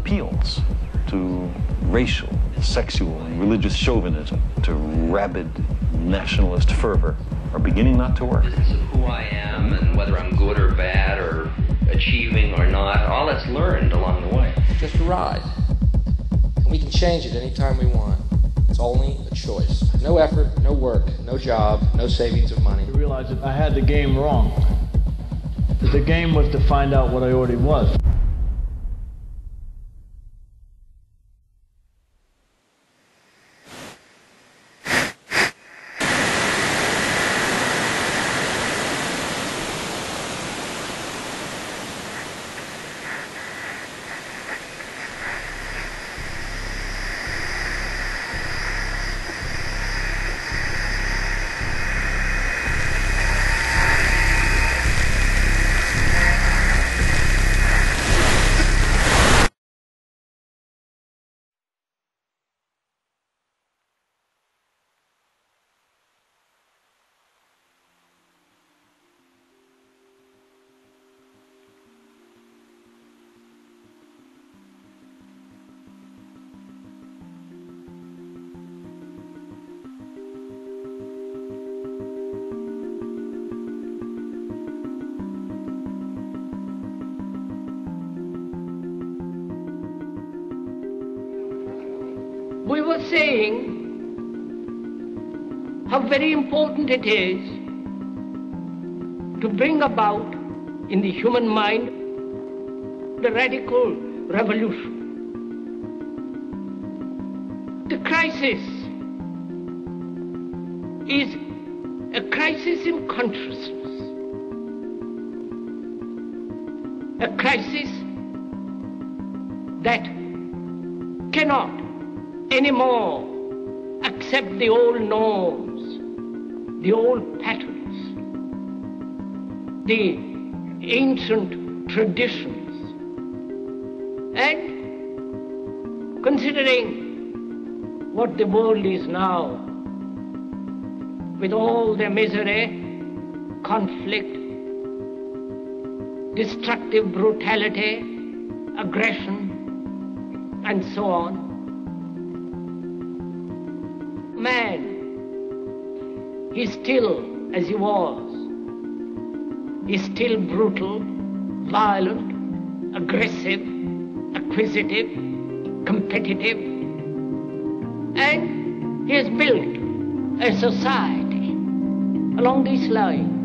appeals to racial, sexual, and religious chauvinism, to rabid nationalist fervor, are beginning not to work. Business of who I am and whether I'm good or bad or achieving or not, all that's learned along the way. Just a ride. And we can change it anytime we want. It's only a choice. No effort, no work, no job, no savings of money. I realized that I had the game wrong. That the game was to find out what I already was. We were saying how very important it is to bring about in the human mind the radical revolution. The crisis is a crisis in consciousness, a crisis that cannot anymore accept the old norms, the old patterns, the ancient traditions. And considering what the world is now, with all the misery, conflict, destructive brutality, aggression, and so on, man is still as he was. He's still brutal, violent, aggressive, acquisitive, competitive, and he has built a society along these lines.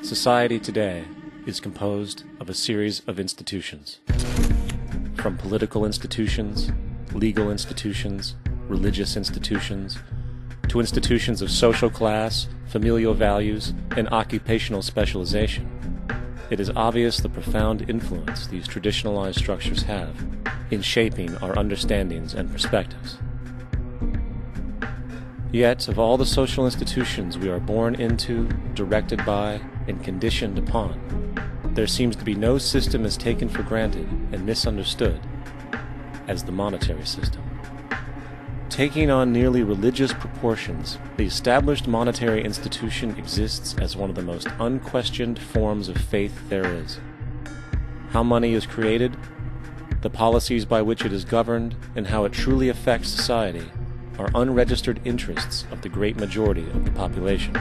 Society today is composed of a series of institutions. From political institutions, legal institutions, religious institutions, to institutions of social class, familial values, and occupational specialization. It is obvious the profound influence these traditionalized structures have in shaping our understandings and perspectives. Yet, of all the social institutions we are born into, directed by, and conditioned upon, there seems to be no system as taken for granted and misunderstood as the monetary system. Taking on nearly religious proportions, the established monetary institution exists as one of the most unquestioned forms of faith there is. How money is created, the policies by which it is governed, and how it truly affects society are unregistered interests of the great majority of the population.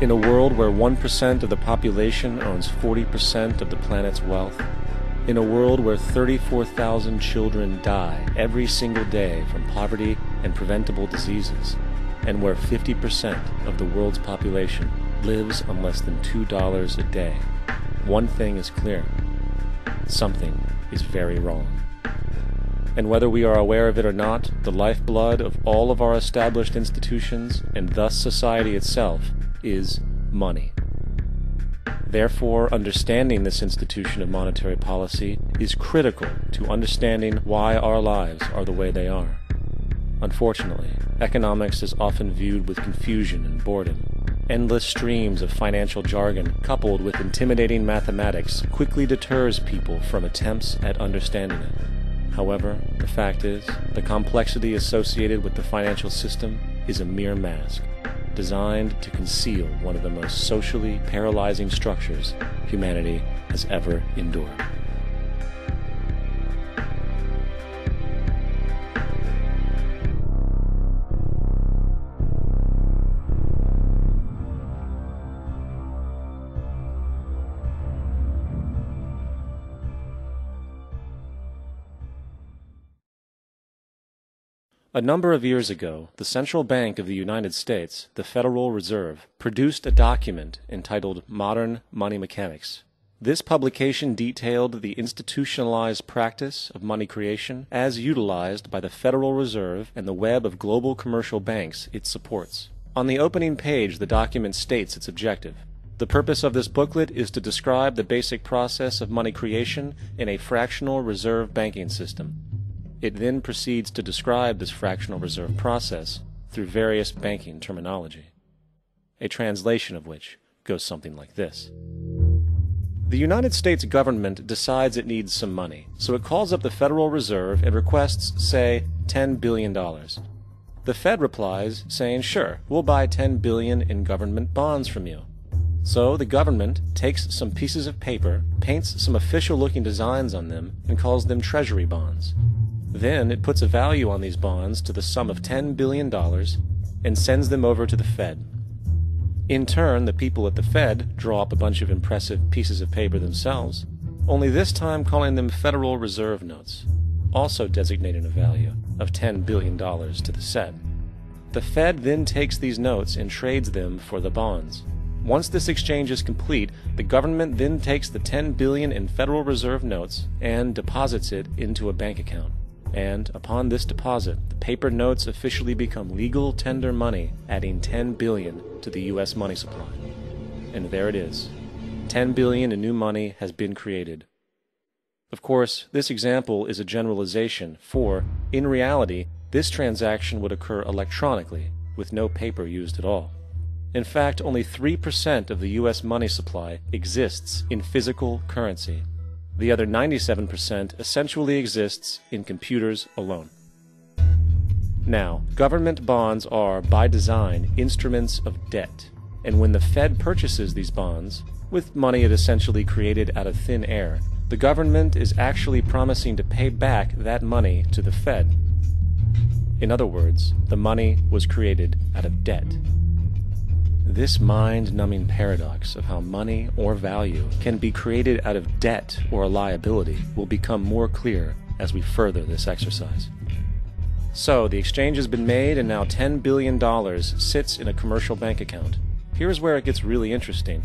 In a world where 1% of the population owns 40% of the planet's wealth, in a world where 34,000 children die every single day from poverty and preventable diseases, and where 50% of the world's population lives on less than $2 a day, one thing is clear: something is very wrong. And whether we are aware of it or not, the lifeblood of all of our established institutions, and thus society itself, is money. Therefore, understanding this institution of monetary policy is critical to understanding why our lives are the way they are. Unfortunately, economics is often viewed with confusion and boredom. Endless streams of financial jargon coupled with intimidating mathematics quickly deters people from attempts at understanding it. However, the fact is, the complexity associated with the financial system is a mere mask, designed to conceal one of the most socially paralyzing structures humanity has ever endured. A number of years ago, the Central Bank of the United States, the Federal Reserve, produced a document entitled Modern Money Mechanics. This publication detailed the institutionalized practice of money creation as utilized by the Federal Reserve and the web of global commercial banks it supports. On the opening page, the document states its objective. The purpose of this booklet is to describe the basic process of money creation in a fractional reserve banking system. It then proceeds to describe this fractional reserve process through various banking terminology, a translation of which goes something like this. The United States government decides it needs some money, so it calls up the Federal Reserve and requests, say, $10 billion. The Fed replies, saying, sure, we'll buy $10 billion in government bonds from you. So the government takes some pieces of paper, paints some official-looking designs on them, and calls them treasury bonds. Then it puts a value on these bonds to the sum of $10 billion and sends them over to the Fed. In turn, the people at the Fed draw up a bunch of impressive pieces of paper themselves, only this time calling them Federal Reserve notes, also designating a value of $10 billion to the Fed. The Fed then takes these notes and trades them for the bonds. Once this exchange is complete, the government then takes the $10 billion in Federal Reserve notes and deposits it into a bank account. And upon this deposit, the paper notes officially become legal tender money, adding $10 billion to the U.S. money supply. And there it is. $10 billion in new money has been created. Of course, this example is a generalization, for, in reality, this transaction would occur electronically, with no paper used at all. In fact, only 3% of the U.S. money supply exists in physical currency. The other 97% essentially exists in computers alone. Now, government bonds are, by design, instruments of debt, and when the Fed purchases these bonds, with money it essentially created out of thin air, the government is actually promising to pay back that money to the Fed. In other words, the money was created out of debt. This mind-numbing paradox of how money or value can be created out of debt or a liability will become more clear as we further this exercise. So, the exchange has been made and now $10 billion sits in a commercial bank account. Here's where it gets really interesting.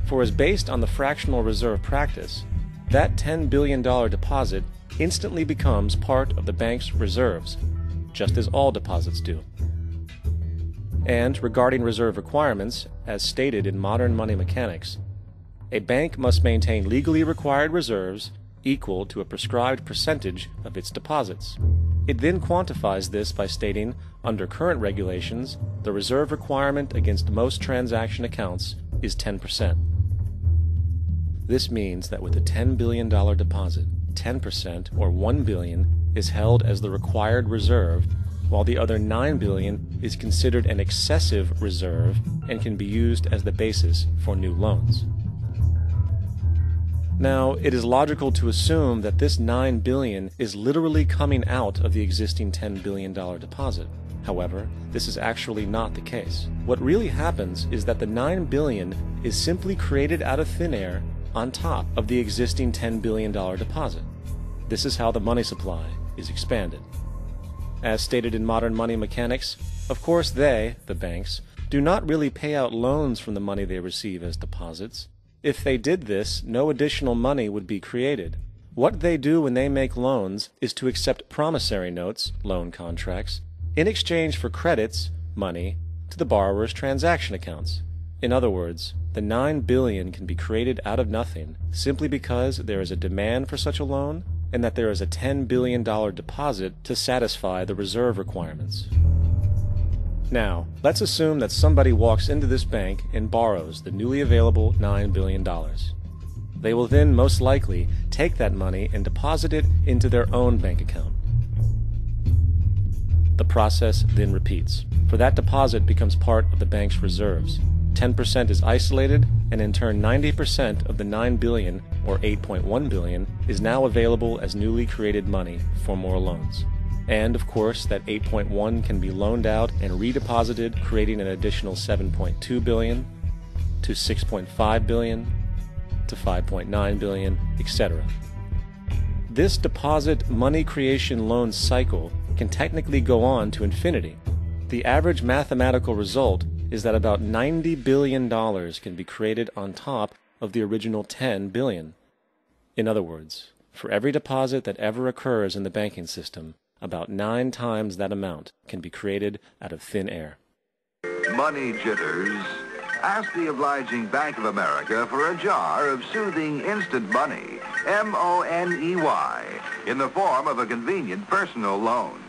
For as based on the fractional reserve practice, that $10 billion deposit instantly becomes part of the bank's reserves, just as all deposits do. And regarding reserve requirements, as stated in modern money mechanics, a bank must maintain legally required reserves equal to a prescribed percentage of its deposits. It then quantifies this by stating, under current regulations, the reserve requirement against most transaction accounts is 10%. This means that with a $10 billion deposit, 10% or $1 billion is held as the required reserve, while the other $9 billion is considered an excessive reserve and can be used as the basis for new loans. Now, it is logical to assume that this $9 billion is literally coming out of the existing $10 billion deposit. However, this is actually not the case. What really happens is that the $9 billion is simply created out of thin air on top of the existing $10 billion deposit. This is how the money supply is expanded. As stated in modern money mechanics, of course they, the banks, do not really pay out loans from the money they receive as deposits. If they did this, no additional money would be created. What they do when they make loans is to accept promissory notes, loan contracts, in exchange for credits, money, to the borrower's transaction accounts. In other words, the $9 billion can be created out of nothing simply because there is a demand for such a loan and that there is a $10 billion deposit to satisfy the reserve requirements. Now, let's assume that somebody walks into this bank and borrows the newly available $9 billion. They will then most likely take that money and deposit it into their own bank account. The process then repeats, for that deposit becomes part of the bank's reserves. 10% is isolated, and in turn 90% of the $9 billion, or $8.1 billion, is now available as newly created money for more loans. And, of course, that 8.1 can be loaned out and redeposited, creating an additional 7.2 billion, to 6.5 billion, to 5.9 billion, etc. This deposit money creation loan cycle can technically go on to infinity. The average mathematical result is that about $90 billion can be created on top of the original $10 billion. In other words, for every deposit that ever occurs in the banking system, about 9 times that amount can be created out of thin air. Money jitters. Ask the obliging Bank of America for a jar of soothing instant money, M-O-N-E-Y, in the form of a convenient personal loan.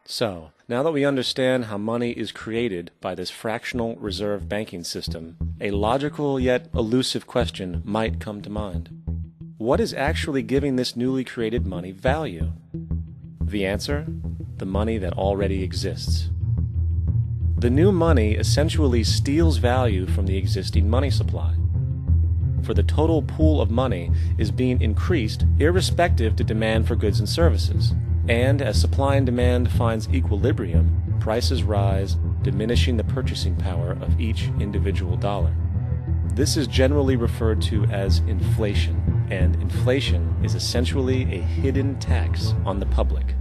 So, now that we understand how money is created by this fractional reserve banking system, a logical yet elusive question might come to mind. What is actually giving this newly created money value? The answer? The money that already exists. The new money essentially steals value from the existing money supply. For the total pool of money is being increased irrespective to demand for goods and services. And as supply and demand finds equilibrium, prices rise, diminishing the purchasing power of each individual dollar. This is generally referred to as inflation, and inflation is essentially a hidden tax on the public.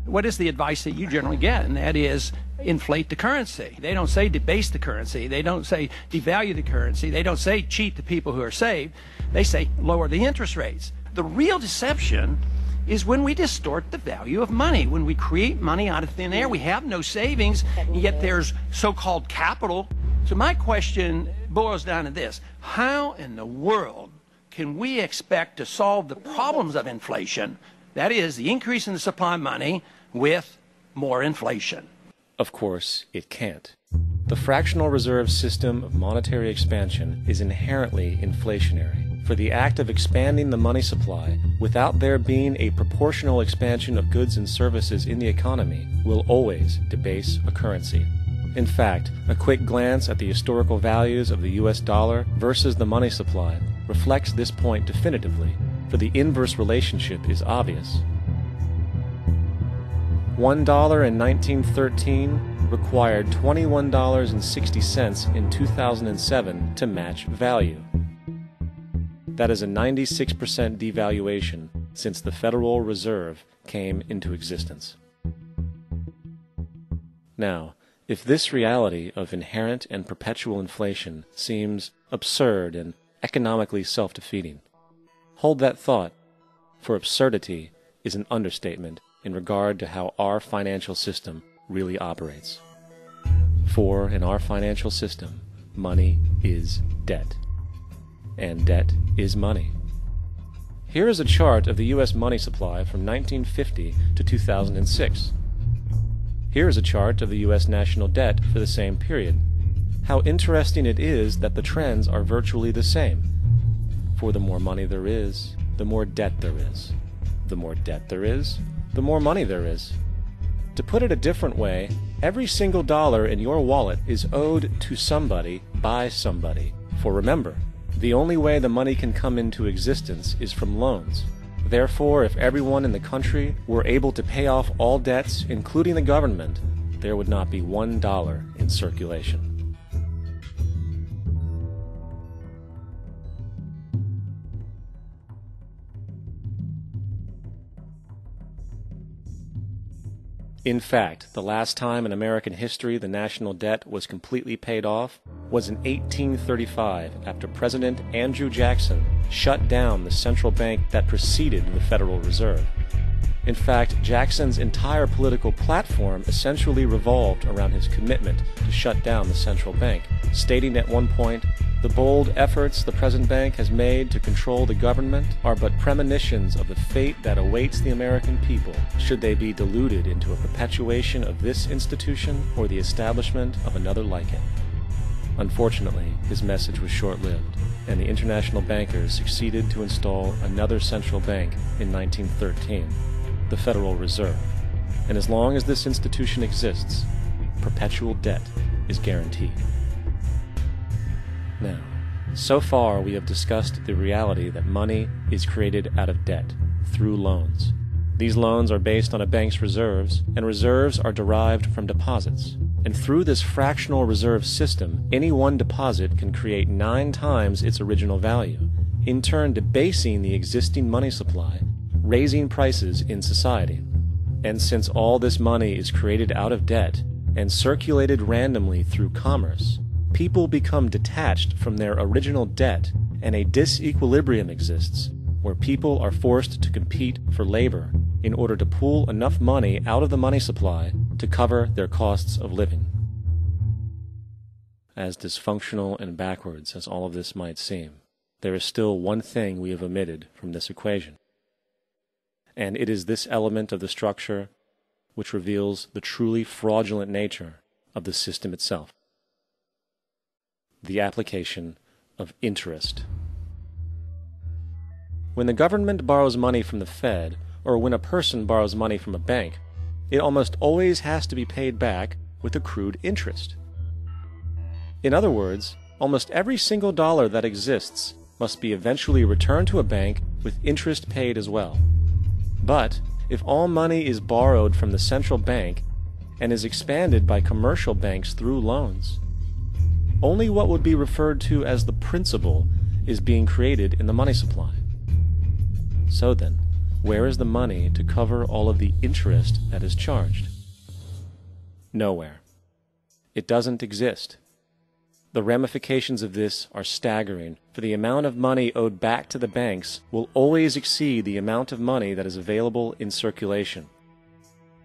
What is the advice that you generally get? And that is inflate the currency. They don't say debase the currency. They don't say devalue the currency. They don't say cheat the people who are saved. They say lower the interest rates. The real deception is when we distort the value of money. When we create money out of thin air, we have no savings, and yet there's so-called capital. So my question boils down to this. How in the world can we expect to solve the problems of inflation, that is, the increase in the supply of money, with more inflation? Of course, it can't. The fractional reserve system of monetary expansion is inherently inflationary. For the act of expanding the money supply, without there being a proportional expansion of goods and services in the economy, will always debase a currency. In fact, a quick glance at the historical values of the US dollar versus the money supply reflects this point definitively, for the inverse relationship is obvious. $1 in 1913 required $21.60 in 2007 to match value. That is a 96% devaluation since the Federal Reserve came into existence. Now, if this reality of inherent and perpetual inflation seems absurd and economically self-defeating, hold that thought, for absurdity is an understatement in regard to how our financial system really operates. For in our financial system, money is debt, and debt is money. Here is a chart of the U.S. money supply from 1950 to 2006. Here is a chart of the U.S. national debt for the same period. How interesting it is that the trends are virtually the same. For the more money there is, the more debt there is. The more debt there is, the more money there is. To put it a different way, every single dollar in your wallet is owed to somebody by somebody. For remember, the only way the money can come into existence is from loans. Therefore, if everyone in the country were able to pay off all debts, including the government, there would not be $1 in circulation. In fact, the last time in American history the national debt was completely paid off was in 1835 after President Andrew Jackson shut down the central bank that preceded the Federal Reserve. In fact, Jackson's entire political platform essentially revolved around his commitment to shut down the central bank, stating at one point, "The bold efforts the present bank has made to control the government are but premonitions of the fate that awaits the American people should they be deluded into a perpetuation of this institution or the establishment of another like it." Unfortunately, his message was short-lived, and the international bankers succeeded to install another central bank in 1913, the Federal Reserve. And as long as this institution exists, perpetual debt is guaranteed. Now, so far we have discussed the reality that money is created out of debt, through loans. These loans are based on a bank's reserves, and reserves are derived from deposits. And through this fractional reserve system, any one deposit can create 9 times its original value, in turn debasing the existing money supply, raising prices in society. And since all this money is created out of debt and circulated randomly through commerce, people become detached from their original debt, and a disequilibrium exists, where people are forced to compete for labor in order to pull enough money out of the money supply to cover their costs of living. As dysfunctional and backwards as all of this might seem, there is still one thing we have omitted from this equation. And it is this element of the structure which reveals the truly fraudulent nature of the system itself: the application of interest. When the government borrows money from the Fed, or when a person borrows money from a bank, it almost always has to be paid back with accrued interest. In other words, almost every single dollar that exists must be eventually returned to a bank with interest paid as well. But if all money is borrowed from the central bank and is expanded by commercial banks through loans, only what would be referred to as the principal is being created in the money supply. So then, where is the money to cover all of the interest that is charged? Nowhere. It doesn't exist. The ramifications of this are staggering, for the amount of money owed back to the banks will always exceed the amount of money that is available in circulation.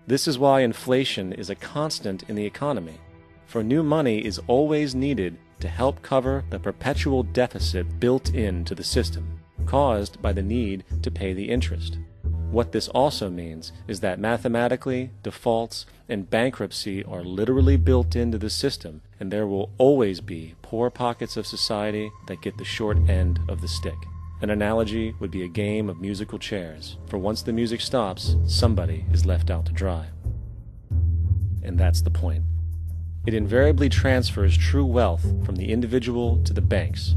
This is why inflation is a constant in the economy, for new money is always needed to help cover the perpetual deficit built into the system, caused by the need to pay the interest. What this also means is that mathematically, defaults and bankruptcy are literally built into the system, and there will always be poor pockets of society that get the short end of the stick. An analogy would be a game of musical chairs, for once the music stops, somebody is left out to dry. And that's the point. It invariably transfers true wealth from the individual to the banks.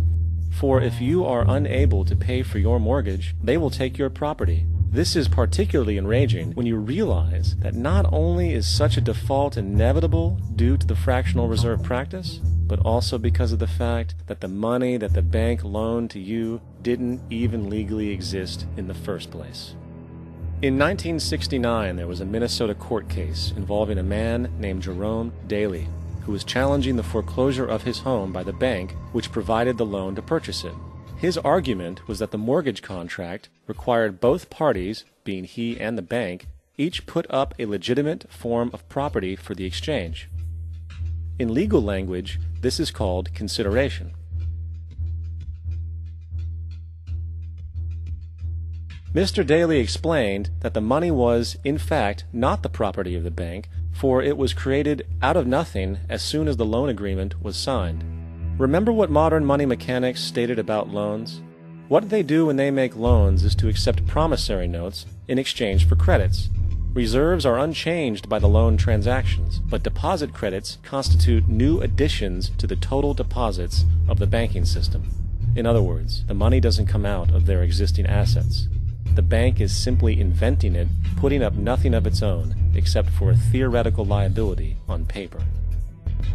For if you are unable to pay for your mortgage, they will take your property. This is particularly enraging when you realize that not only is such a default inevitable due to the fractional reserve practice, but also because of the fact that the money that the bank loaned to you didn't even legally exist in the first place. In 1969, there was a Minnesota court case involving a man named Jerome Daley, who was challenging the foreclosure of his home by the bank which provided the loan to purchase it. His argument was that the mortgage contract required both parties, being he and the bank, each put up a legitimate form of property for the exchange. In legal language, this is called consideration. Mr. Daley explained that the money was, in fact, not the property of the bank, for it was created out of nothing as soon as the loan agreement was signed. Remember what modern money mechanics stated about loans? What they do when they make loans is to accept promissory notes in exchange for credits. Reserves are unchanged by the loan transactions, but deposit credits constitute new additions to the total deposits of the banking system. In other words, the money doesn't come out of their existing assets. the bank is simply inventing it, putting up nothing of its own except for a theoretical liability on paper.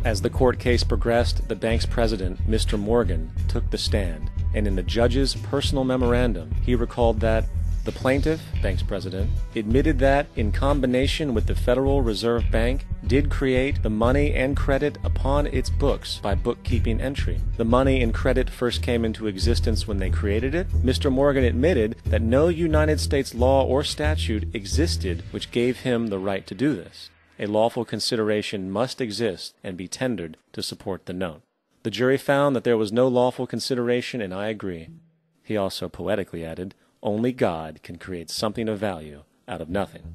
As the court case progressed, the bank's president, Mr. Morgan, took the stand, and in the judge's personal memorandum, he recalled that the plaintiff, bank's president, admitted that, in combination with the Federal Reserve Bank, did create the money and credit upon its books by bookkeeping entry. The money and credit first came into existence when they created it. Mr. Morgan admitted that no United States law or statute existed which gave him the right to do this. A lawful consideration must exist and be tendered to support the note. The jury found that there was no lawful consideration, and I agree. He also poetically added, "Only God can create something of value out of nothing."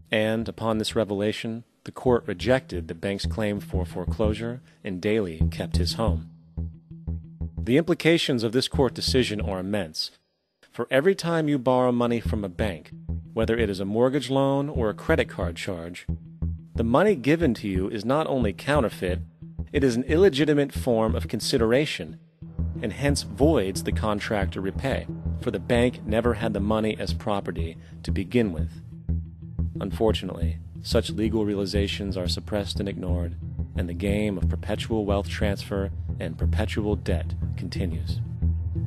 And upon this revelation, the court rejected the bank's claim for foreclosure, and Daly kept his home. The implications of this court decision are immense. For every time you borrow money from a bank, whether it is a mortgage loan or a credit card charge, the money given to you is not only counterfeit, it is an illegitimate form of consideration, and hence voids the contract to repay, for the bank never had the money as property to begin with. Unfortunately, such legal realizations are suppressed and ignored, and the game of perpetual wealth transfer and perpetual debt continues.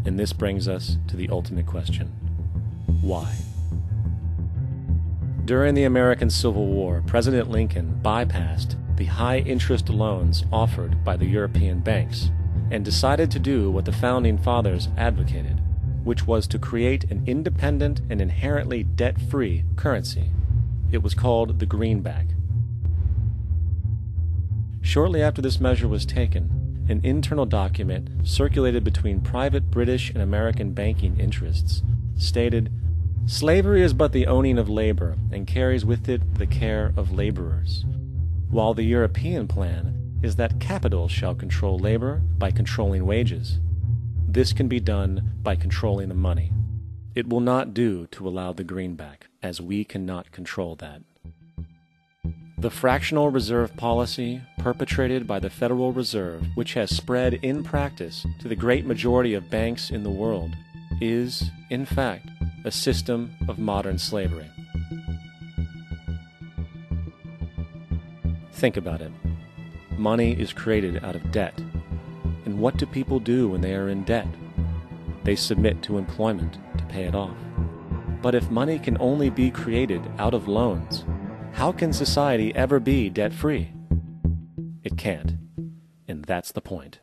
And this brings us to the ultimate question: why? During the American Civil War, President Lincoln bypassed the high-interest loans offered by the European banks and decided to do what the Founding Fathers advocated, which was to create an independent and inherently debt-free currency. It was called the greenback. Shortly after this measure was taken, an internal document circulated between private British and American banking interests stated, "Slavery is but the owning of labor, and carries with it the care of laborers, while the European plan is that capital shall control labor by controlling wages. This can be done by controlling the money. It will not do to allow the greenback, as we cannot control that." The fractional reserve policy perpetrated by the Federal Reserve, which has spread in practice to the great majority of banks in the world, is, in fact, a system of modern slavery. Think about it. Money is created out of debt. And what do people do when they are in debt? They submit to employment to pay it off. But if money can only be created out of loans, how can society ever be debt-free? It can't. And that's the point.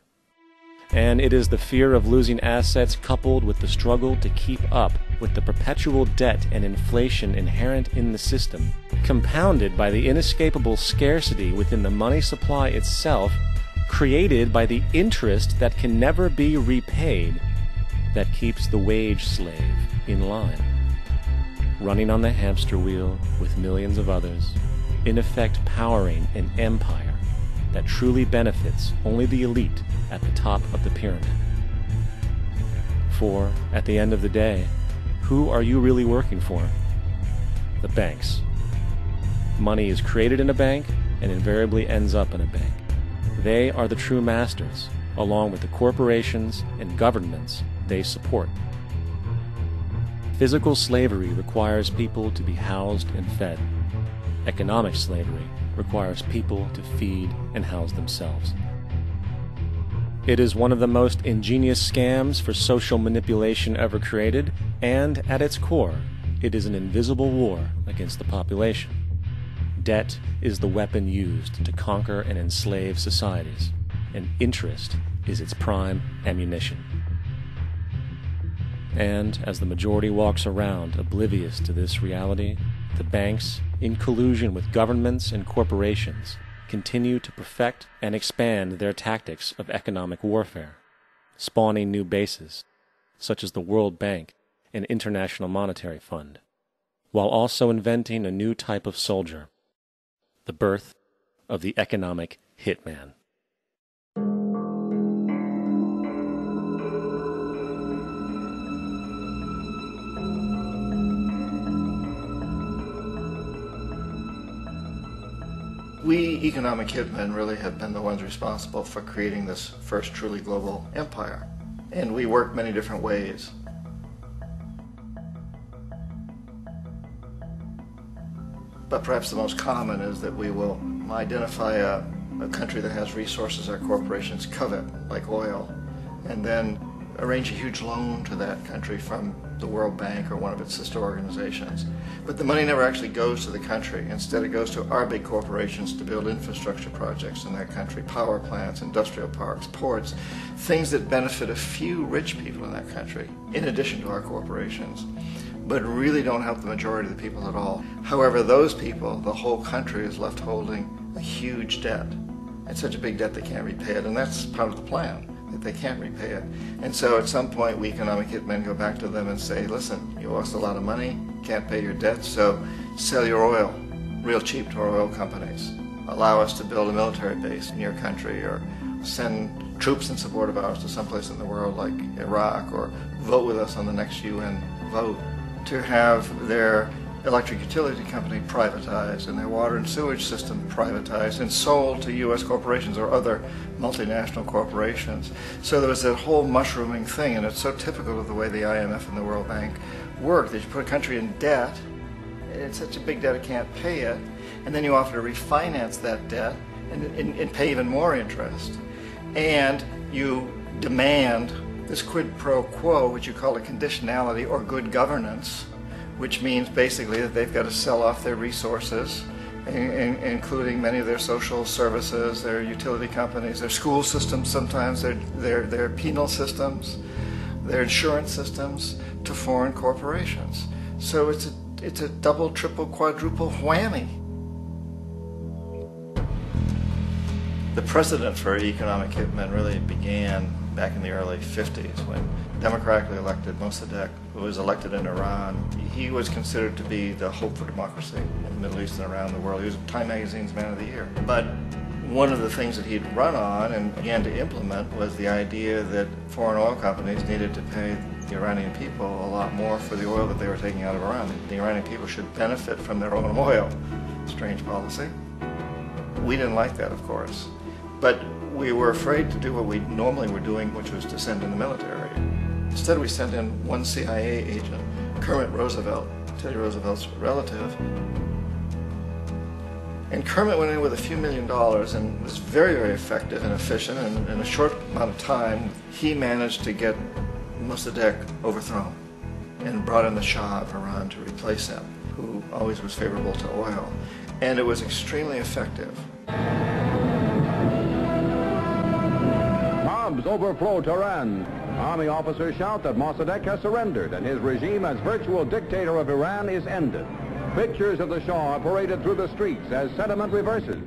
And it is the fear of losing assets coupled with the struggle to keep up with the perpetual debt and inflation inherent in the system, compounded by the inescapable scarcity within the money supply itself, created by the interest that can never be repaid, that keeps the wage slave in line, running on the hamster wheel with millions of others, in effect powering an empire that truly benefits only the elite at the top of the pyramid. For, at the end of the day, who are you really working for? The banks. Money is created in a bank and invariably ends up in a bank. They are the true masters, along with the corporations and governments they support. Physical slavery requires people to be housed and fed. Economic slavery requires people to feed and house themselves. It is one of the most ingenious scams for social manipulation ever created, and at its core, it is an invisible war against the population. Debt is the weapon used to conquer and enslave societies, and interest is its prime ammunition. And as the majority walks around oblivious to this reality, the banks, in collusion with governments and corporations, continue to perfect and expand their tactics of economic warfare, spawning new bases, such as the World Bank and International Monetary Fund, while also inventing a new type of soldier, the birth of the economic hitman. We economic hitmen really have been the ones responsible for creating this first truly global empire. And we work many different ways. But perhaps the most common is that we will identify a country that has resources our corporations covet, like oil, and then arrange a huge loan to that country from the World Bank or one of its sister organizations. But the money never actually goes to the country. Instead, it goes to our big corporations to build infrastructure projects in that country, power plants, industrial parks, ports, things that benefit a few rich people in that country, in addition to our corporations, but really don't help the majority of the people at all. However, those people, the whole country is left holding a huge debt. It's such a big debt they can't repay it, and that's part of the plan, that they can't repay it. And so at some point, we economic hitmen go back to them and say, listen, you lost a lot of money, can't pay your debt, so sell your oil real cheap to our oil companies. Allow us to build a military base in your country, or send troops in support of ours to someplace in the world like Iraq, or vote with us on the next UN vote. To have their electric utility company privatized and their water and sewage system privatized and sold to U.S. corporations or other multinational corporations. So there was that whole mushrooming thing, and it's so typical of the way the IMF and the World Bank work, that you put a country in debt, it's such a big debt it can't pay it, and then you offer to refinance that debt and pay even more interest. And you demand this quid pro quo, which you call a conditionality or good governance, which means basically that they've got to sell off their resources, including many of their social services, their utility companies, their school systems sometimes, their penal systems, their insurance systems, to foreign corporations. So it's a double, triple, quadruple whammy. The precedent for economic hitmen really began back in the early 50s when democratically elected Mossadegh, who was elected in Iran, he was considered to be the hope for democracy in the Middle East and around the world. He was Time Magazine's Man of the Year. But one of the things that he'd run on and began to implement was the idea that foreign oil companies needed to pay the Iranian people a lot more for the oil that they were taking out of Iran. The Iranian people should benefit from their own oil. Strange policy. We didn't like that, of course. But we were afraid to do what we normally were doing, which was to send in the military. Instead, we sent in one CIA agent, Kermit Roosevelt, Teddy Roosevelt's relative. And Kermit went in with a few $1 million and was very, very effective and efficient. And in a short amount of time, he managed to get Mossadegh overthrown and brought in the Shah of Iran to replace him, who always was favorable to oil. And it was extremely effective. Bombs overflow Tehran. Army officers shout that Mossadegh has surrendered and his regime as virtual dictator of Iran is ended. Pictures of the Shah are paraded through the streets as sentiment reverses.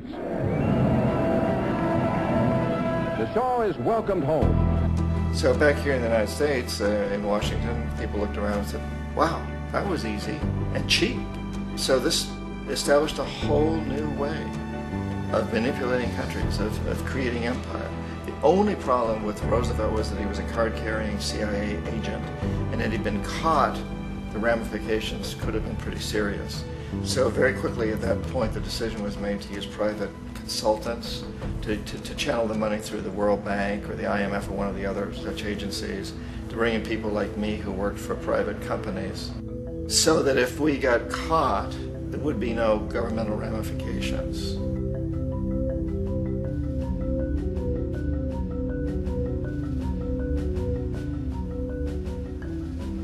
The Shah is welcomed home. So back here in the United States, in Washington, people looked around and said, wow, that was easy and cheap. So this established a whole new way of manipulating countries, of creating empire. The only problem with Roosevelt was that he was a card-carrying CIA agent, and had he been caught, the ramifications could have been pretty serious. So very quickly at that point, the decision was made to use private consultants to channel the money through the World Bank or the IMF or one of the other such agencies, to bring in people like me who worked for private companies, so that if we got caught, there would be no governmental ramifications.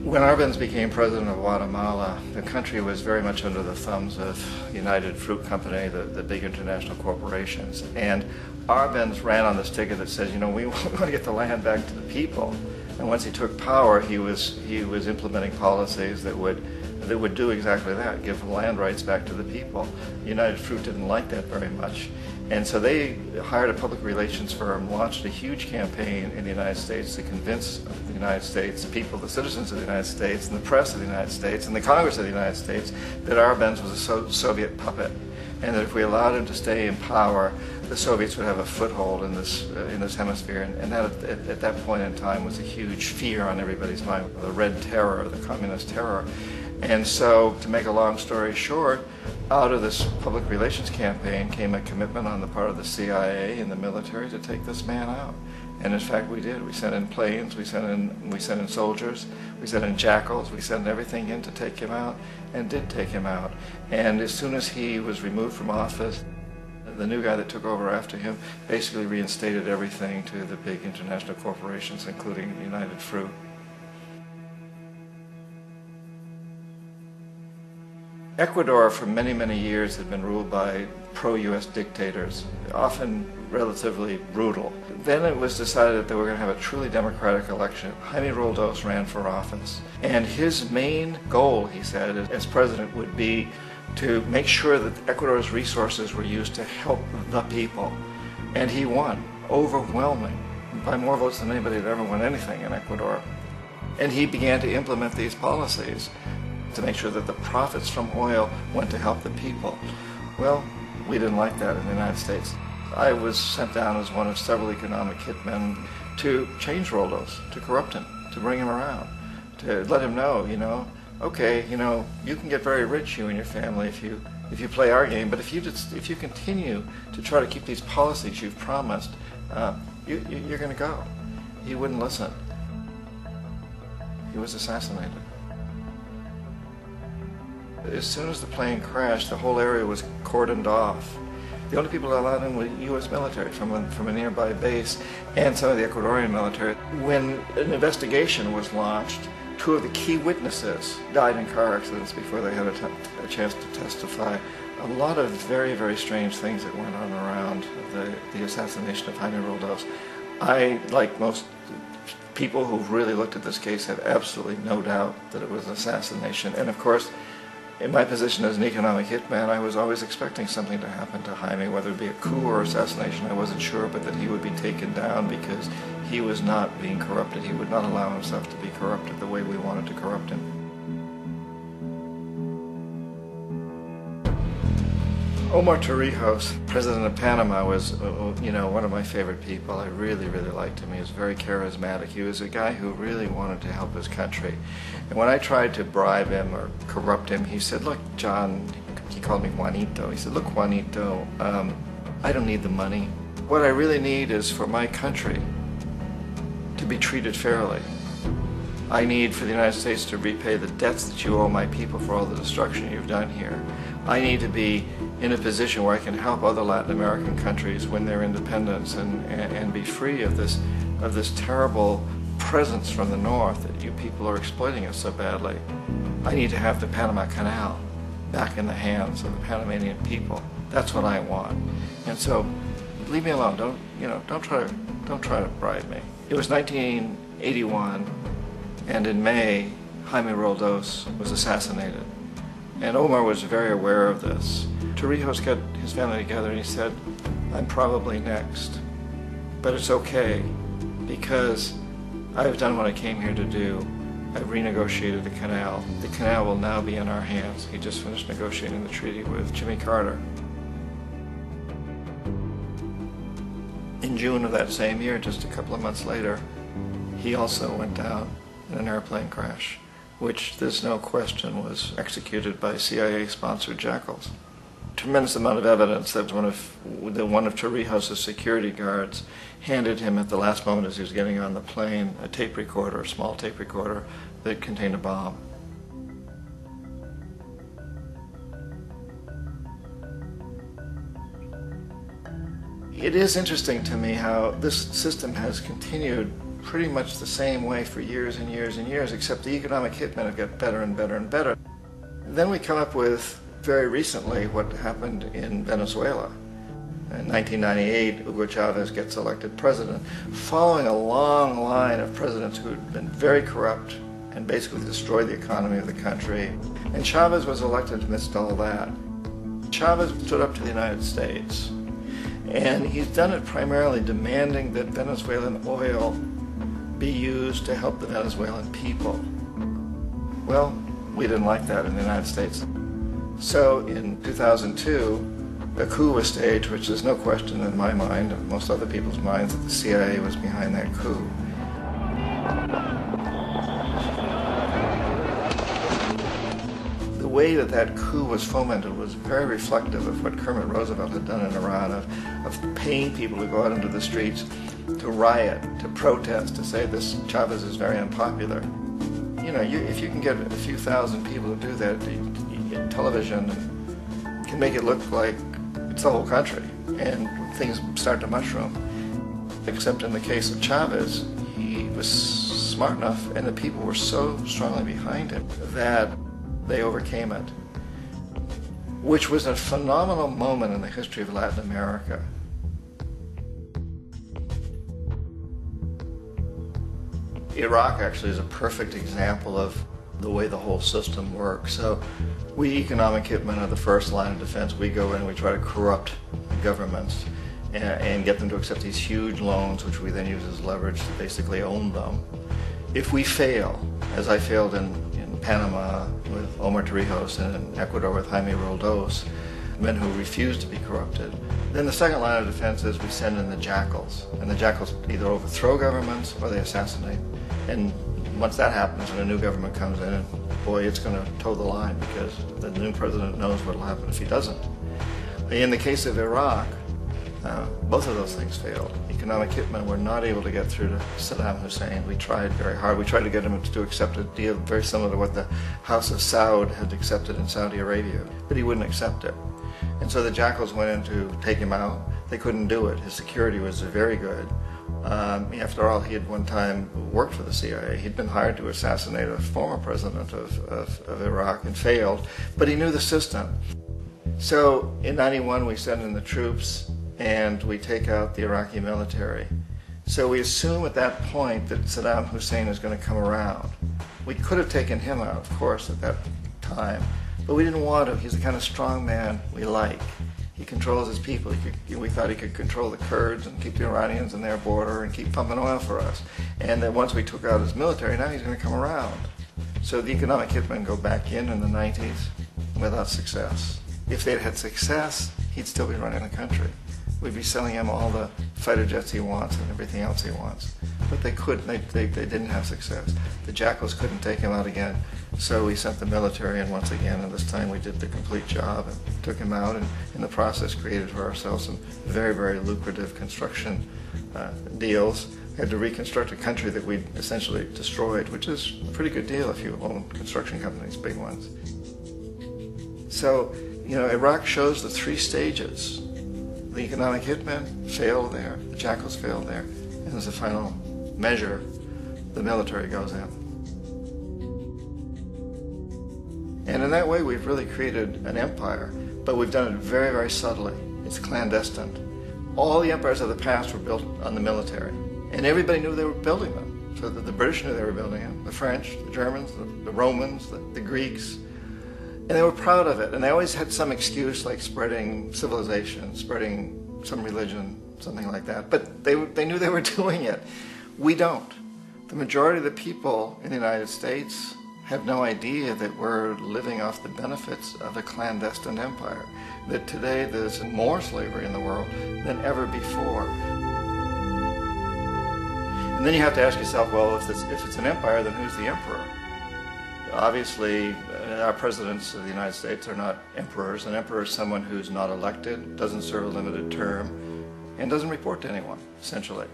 When Arbenz became president of Guatemala, the country was very much under the thumbs of United Fruit Company, the big international corporations. And Arbenz ran on this ticket that says, you know, we want to get the land back to the people. And once he took power, he was implementing policies that would do exactly that, give land rights back to the people. United Fruit didn't like that very much. And so they hired a public relations firm, launched a huge campaign in the United States to convince the United States people, the citizens of the United States, and the press of the United States, and the Congress of the United States, that Arbenz was a Soviet puppet, and that if we allowed him to stay in power, the Soviets would have a foothold in this hemisphere. And that, at that point in time, was a huge fear on everybody's mind, the Red Terror, the Communist terror. And so, to make a long story short, out of this public relations campaign came a commitment on the part of the CIA and the military to take this man out. And in fact, we did. We sent in planes, we sent in soldiers, we sent in jackals, we sent everything in to take him out, and did take him out. And as soon as he was removed from office, the new guy that took over after him basically reinstated everything to the big international corporations, including United Fruit. Ecuador for many, many years had been ruled by pro-U.S. dictators, often relatively brutal. Then it was decided that they were going to have a truly democratic election. Jaime Roldos ran for office. And his main goal, he said, as president would be to make sure that Ecuador's resources were used to help the people. And he won, overwhelming, by more votes than anybody had ever won anything in Ecuador. And he began to implement these policies to make sure that the profits from oil went to help the people. Well, we didn't like that in the United States. I was sent down as one of several economic hitmen to change Roldos, to corrupt him, to bring him around, to let him know, okay, you can get very rich, you and your family, if you play our game, but if you continue to try to keep these policies you've promised, you're going to go. He wouldn't listen. He was assassinated. As soon as the plane crashed, the whole area was cordoned off. The only people allowed in were U.S. military from a nearby base and some of the Ecuadorian military. When an investigation was launched, two of the key witnesses died in car accidents before they had a chance to testify. A lot of very, very strange things that went on around the assassination of Jaime Roldos. I, like most people who've really looked at this case, have absolutely no doubt that it was an assassination. And of course, in my position as an economic hitman, I was always expecting something to happen to Jaime, whether it be a coup or assassination, I wasn't sure, but that he would be taken down because he was not being corrupted. He would not allow himself to be corrupted the way we wanted to corrupt him. Omar Torrijos, president of Panama, was, one of my favorite people. I really, really liked him. He was very charismatic. He was a guy who really wanted to help his country. And when I tried to bribe him or corrupt him, he said, look, John, he called me Juanito. He said, look, Juanito, I don't need the money. What I really need is for my country to be treated fairly. I need for the United States to repay the debts that you owe my people for all the destruction you've done here. I need to be in a position where I can help other Latin American countries win their independence and be free of this terrible presence from the north that you people are exploiting us so badly. I need to have the Panama Canal back in the hands of the Panamanian people. That's what I want. And so, leave me alone. Don't try to bribe me. It was 1981, and in May, Jaime Roldos was assassinated. And Omar was very aware of this. Torrijos got his family together and he said, I'm probably next, but it's okay because I've done what I came here to do. I've renegotiated the canal. The canal will now be in our hands. He just finished negotiating the treaty with Jimmy Carter. In June of that same year, just a couple of months later, he also went down in an airplane crash, which there's no question was executed by CIA-sponsored jackals. Tremendous amount of evidence that one of Torrijos' security guards handed him at the last moment as he was getting on the plane a tape recorder, a small tape recorder that contained a bomb. It is interesting to me how this system has continued pretty much the same way for years and years and years, except the economic hitmen have got better and better and better. Then we come up with, very recently, what happened in Venezuela. In 1998, Hugo Chavez gets elected president, following a long line of presidents who had been very corrupt and basically destroyed the economy of the country. And Chavez was elected amidst all that. Chavez stood up to the United States, and he's done it primarily demanding that Venezuelan oil be used to help the Venezuelan people. Well, we didn't like that in the United States. So in 2002, a coup was staged, which there's no question in my mind, and most other people's minds, that the CIA was behind that coup. The way that coup was fomented was very reflective of what Kermit Roosevelt had done in Iran, of paying people to go out into the streets to riot, to protest, to say this Chavez is very unpopular. You know, if you can get a few thousand people to do that, television can make it look like it's the whole country, and things start to mushroom. Except in the case of Chavez, he was smart enough, and the people were so strongly behind him that they overcame it, which was a phenomenal moment in the history of Latin America. Iraq actually is a perfect example of the way the whole system works. So we economic hitmen are the first line of defense. We go in and we try to corrupt governments and get them to accept these huge loans, which we then use as leverage to basically own them. If we fail, as I failed in Panama with Omar Torrijos and in Ecuador with Jaime Roldos, men who refused to be corrupted, then the second line of defense is we send in the jackals. And the jackals either overthrow governments or they assassinate. And once that happens and a new government comes in, boy, it's going to toe the line because the new president knows what will happen if he doesn't. In the case of Iraq, both of those things failed. Economic hitmen were not able to get through to Saddam Hussein. We tried very hard. We tried to get him to accept a deal very similar to what the House of Saud had accepted in Saudi Arabia, but he wouldn't accept it. And so the jackals went in to take him out. They couldn't do it. His security was very good. After all, he had one time worked for the CIA. He'd been hired to assassinate a former president of Iraq and failed, but he knew the system. So in '91 we send in the troops and we take out the Iraqi military. So we assume at that point that Saddam Hussein is going to come around. We could have taken him out, of course, at that time, but we didn't want to. He's the kind of strong man we like. He controls his people. We thought he could control the Kurds and keep the Iranians in their border and keep pumping oil for us. And that once we took out his military, now he's going to come around. So the economic hitmen go back in the 90s without success. If they'd had success, he'd still be running the country. We'd be selling him all the fighter jets he wants and everything else he wants. But they couldn't. They didn't have success. The jackals couldn't take him out again. So we sent the military in once again, and this time we did the complete job and took him out, and in the process created for ourselves some very, very lucrative construction deals. We had to reconstruct a country that we'd essentially destroyed, which is a pretty good deal if you own construction companies, big ones. So, you know, Iraq shows the three stages. The economic hitmen failed there, the jackals failed there, and as a final measure, the military goes in. And in that way, we've really created an empire, but we've done it very, very subtly. It's clandestine. All the empires of the past were built on the military, and everybody knew they were building them. So the British knew they were building them, the French, the Germans, the Romans, the Greeks, and they were proud of it. And they always had some excuse, like spreading civilization, spreading some religion, something like that. But they knew they were doing it. We don't. The majority of the people in the United States have no idea that we're living off the benefits of a clandestine empire, that today there's more slavery in the world than ever before. And then you have to ask yourself, well, if it's an empire, then who's the emperor? Obviously, our presidents of the United States are not emperors. An emperor is someone who's not elected, doesn't serve a limited term, and doesn't report to anyone, essentially.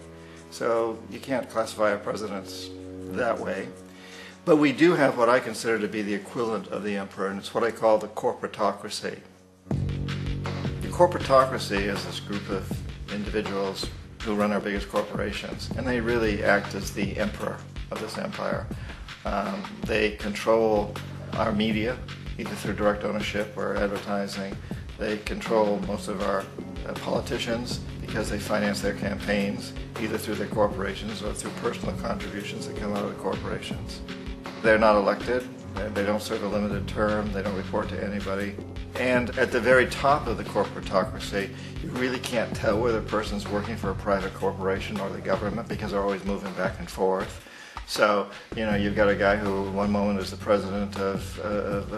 So you can't classify our presidents that way. But we do have what I consider to be the equivalent of the emperor, and it's what I call the corporatocracy. The corporatocracy is this group of individuals who run our biggest corporations, and they really act as the emperor of this empire. They control our media, either through direct ownership or advertising. They control most of our politicians because they finance their campaigns, either through their corporations or through personal contributions that come out of the corporations. They're not elected, they don't serve a limited term, they don't report to anybody. And at the very top of the corporatocracy, you really can't tell whether a person's working for a private corporation or the government because they're always moving back and forth. So, you know, you've got a guy who one moment is the president of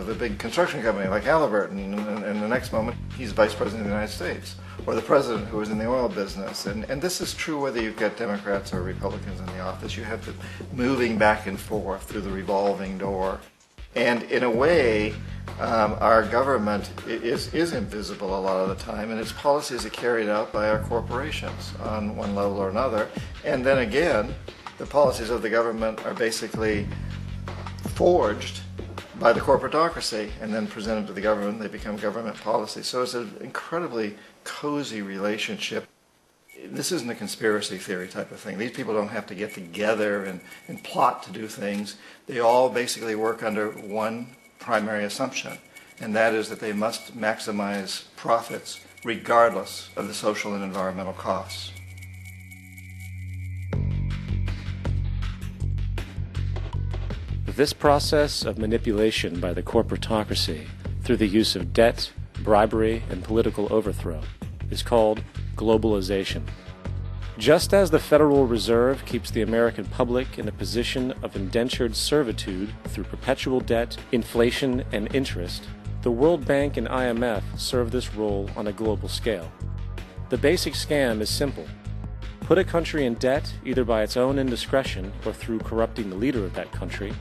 a big construction company like Halliburton, and the next moment he's vice president of the United States, or the president who is in the oil business. And this is true whether you've got Democrats or Republicans in the office. You have to moving back and forth through the revolving door. And in a way, our government is invisible a lot of the time, and its policies are carried out by our corporations on one level or another. And then again, the policies of the government are basically forged by the corporatocracy and then presented to the government. They become government policy. So it's an incredibly cozy relationship. This isn't a conspiracy theory type of thing. These people don't have to get together and plot to do things. They all basically work under one primary assumption, and that is that they must maximize profits regardless of the social and environmental costs. This process of manipulation by the corporatocracy through the use of debt, bribery, and political overthrow is called globalization. Just as the Federal Reserve keeps the American public in a position of indentured servitude through perpetual debt, inflation, and interest, the World Bank and IMF serve this role on a global scale. The basic scam is simple. Put a country in debt either by its own indiscretion or through corrupting the leader of that country,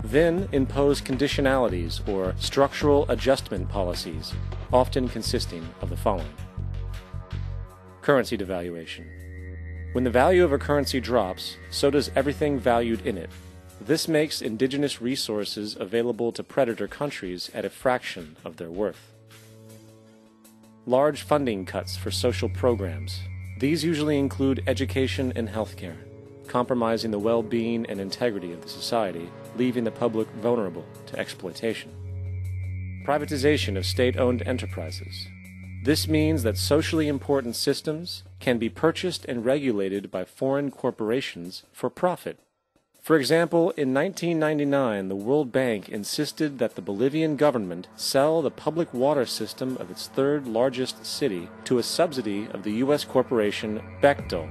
then impose conditionalities or structural adjustment policies, often consisting of the following. Currency devaluation. When the value of a currency drops, so does everything valued in it. This makes indigenous resources available to predator countries at a fraction of their worth. Large funding cuts for social programs. These usually include education and healthcare, compromising the well-being and integrity of the society, leaving the public vulnerable to exploitation. Privatization of state-owned enterprises. This means that socially important systems can be purchased and regulated by foreign corporations for profit. For example, in 1999, the World Bank insisted that the Bolivian government sell the public water system of its third largest city to a subsidy of the U.S. corporation Bechtel.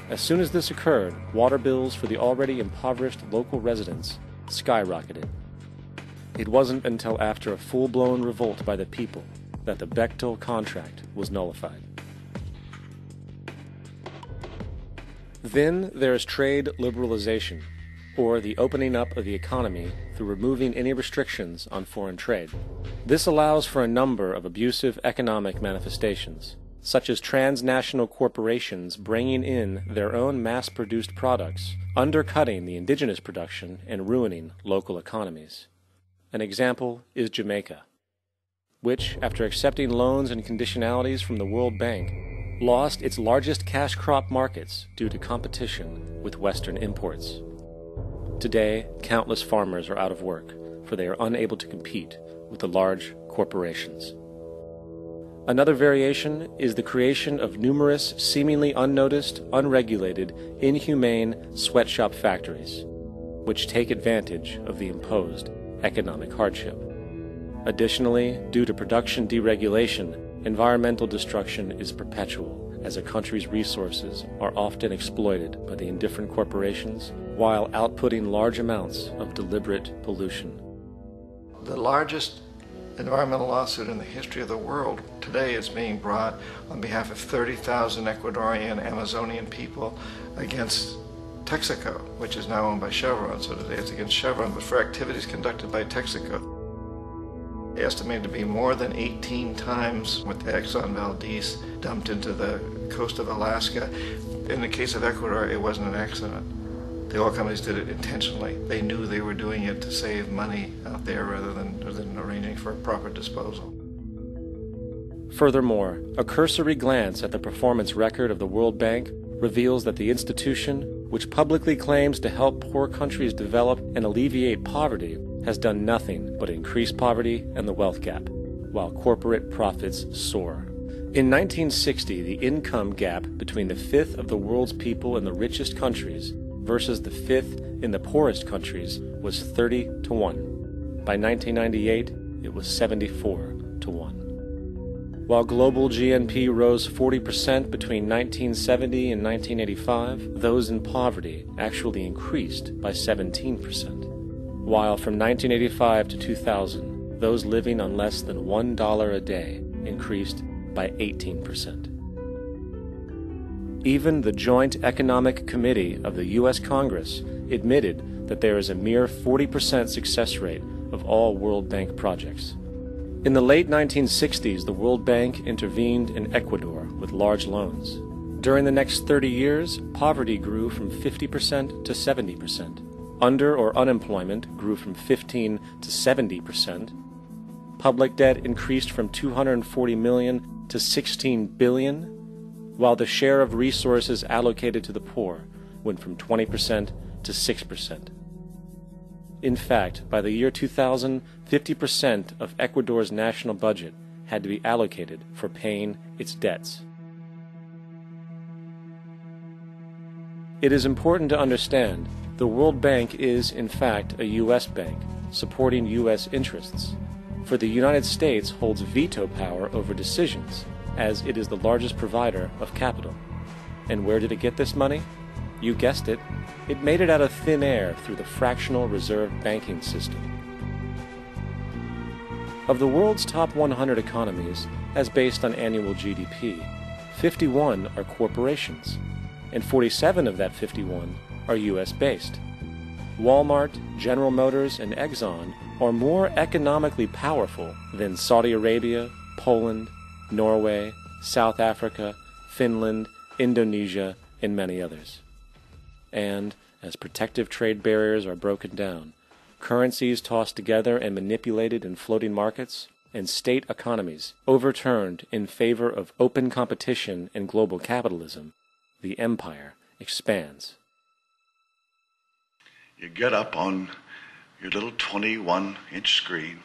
As soon as this occurred, water bills for the already impoverished local residents skyrocketed. It wasn't until after a full-blown revolt by the people that the Bechtel contract was nullified. Then there is trade liberalization, or the opening up of the economy through removing any restrictions on foreign trade. This allows for a number of abusive economic manifestations, such as transnational corporations bringing in their own mass-produced products, undercutting the indigenous production and ruining local economies. An example is Jamaica, which, after accepting loans and conditionalities from the World Bank, lost its largest cash crop markets due to competition with Western imports. Today, countless farmers are out of work, for they are unable to compete with the large corporations. Another variation is the creation of numerous seemingly unnoticed, unregulated, inhumane sweatshop factories, which take advantage of the imposed economic hardship. Additionally, due to production deregulation, environmental destruction is perpetual, as a country's resources are often exploited by the indifferent corporations while outputting large amounts of deliberate pollution. The largest environmental lawsuit in the history of the world today is being brought on behalf of 30,000 Ecuadorian Amazonian people against Texaco, which is now owned by Chevron. So today it's against Chevron, but for activities conducted by Texaco. Estimated to be more than 18 times what the Exxon Valdez dumped into the coast of Alaska. In the case of Ecuador, it wasn't an accident. The oil companies did it intentionally. They knew they were doing it to save money out there rather than arranging for proper disposal. Furthermore, a cursory glance at the performance record of the World Bank reveals that the institution, which publicly claims to help poor countries develop and alleviate poverty, has done nothing but increase poverty and the wealth gap, while corporate profits soar. In 1960, the income gap between the fifth of the world's people in the richest countries versus the fifth in the poorest countries was 30 to 1. By 1998, it was 74 to 1. While global GNP rose 40% between 1970 and 1985, those in poverty actually increased by 17%. While from 1985 to 2000, those living on less than $1 a day increased by 18%. Even the Joint Economic Committee of the U.S. Congress admitted that there is a mere 40% success rate of all World Bank projects. In the late 1960s, the World Bank intervened in Ecuador with large loans. During the next 30 years, poverty grew from 50% to 70%. Under or unemployment grew from 15 to 70%. Public debt increased from 240 million to 16 billion, while the share of resources allocated to the poor went from 20% to 6%. In fact, by the year 2000, 50% of Ecuador's national budget had to be allocated for paying its debts. It is important to understand the World Bank is, in fact, a U.S. bank supporting U.S. interests, for the United States holds veto power over decisions, as it is the largest provider of capital. And where did it get this money? You guessed it, it made it out of thin air through the fractional reserve banking system. Of the world's top 100 economies, as based on annual GDP, 51 are corporations, and 47 of that 51 are U.S.-based. Walmart, General Motors, and Exxon are more economically powerful than Saudi Arabia, Poland, Norway, South Africa, Finland, Indonesia, and many others. And, as protective trade barriers are broken down, currencies tossed together and manipulated in floating markets, and state economies overturned in favor of open competition and global capitalism, the empire expands. You get up on your little 21-inch screen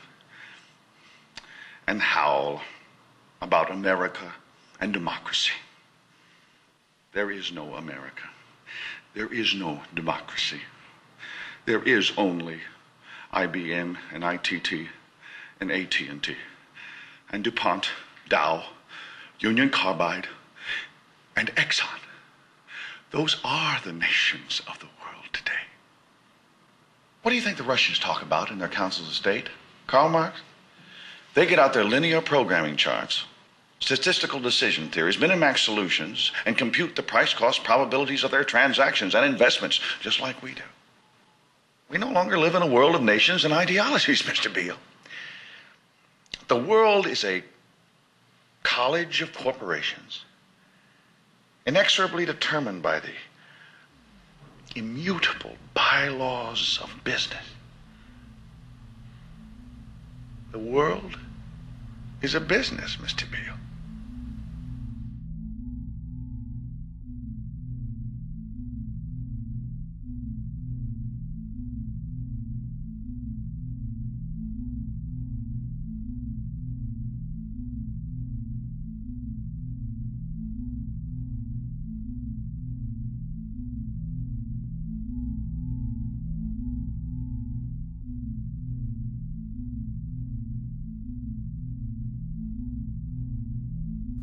and howl about America and democracy. There is no America. There is no democracy. There is only IBM and ITT and AT&T and DuPont, Dow, Union Carbide, and Exxon. Those are the nations of the world today. What do you think the Russians talk about in their councils of state? Karl Marx? They get out their linear programming charts, statistical decision theories, Minimax solutions, and compute the price-cost probabilities of their transactions and investments, just like we do. We no longer live in a world of nations and ideologies, Mr. Beale. The world is a college of corporations, inexorably determined by the immutable bylaws of business. The world is a business, Mr. Beale.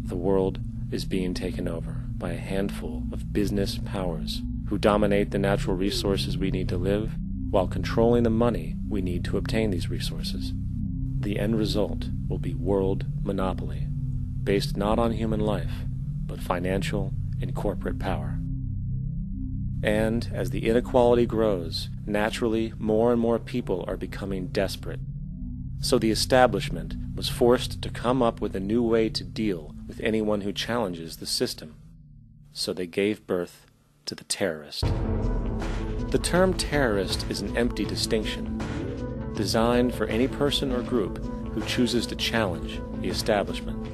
The world is being taken over by a handful of business powers who dominate the natural resources we need to live while controlling the money we need to obtain these resources. The end result will be world monopoly, based not on human life, but financial and corporate power. And as the inequality grows, naturally more and more people are becoming desperate. So the establishment was forced to come up with a new way to deal with anyone who challenges the system. So they gave birth to the terrorist. The term terrorist is an empty distinction, designed for any person or group who chooses to challenge the establishment.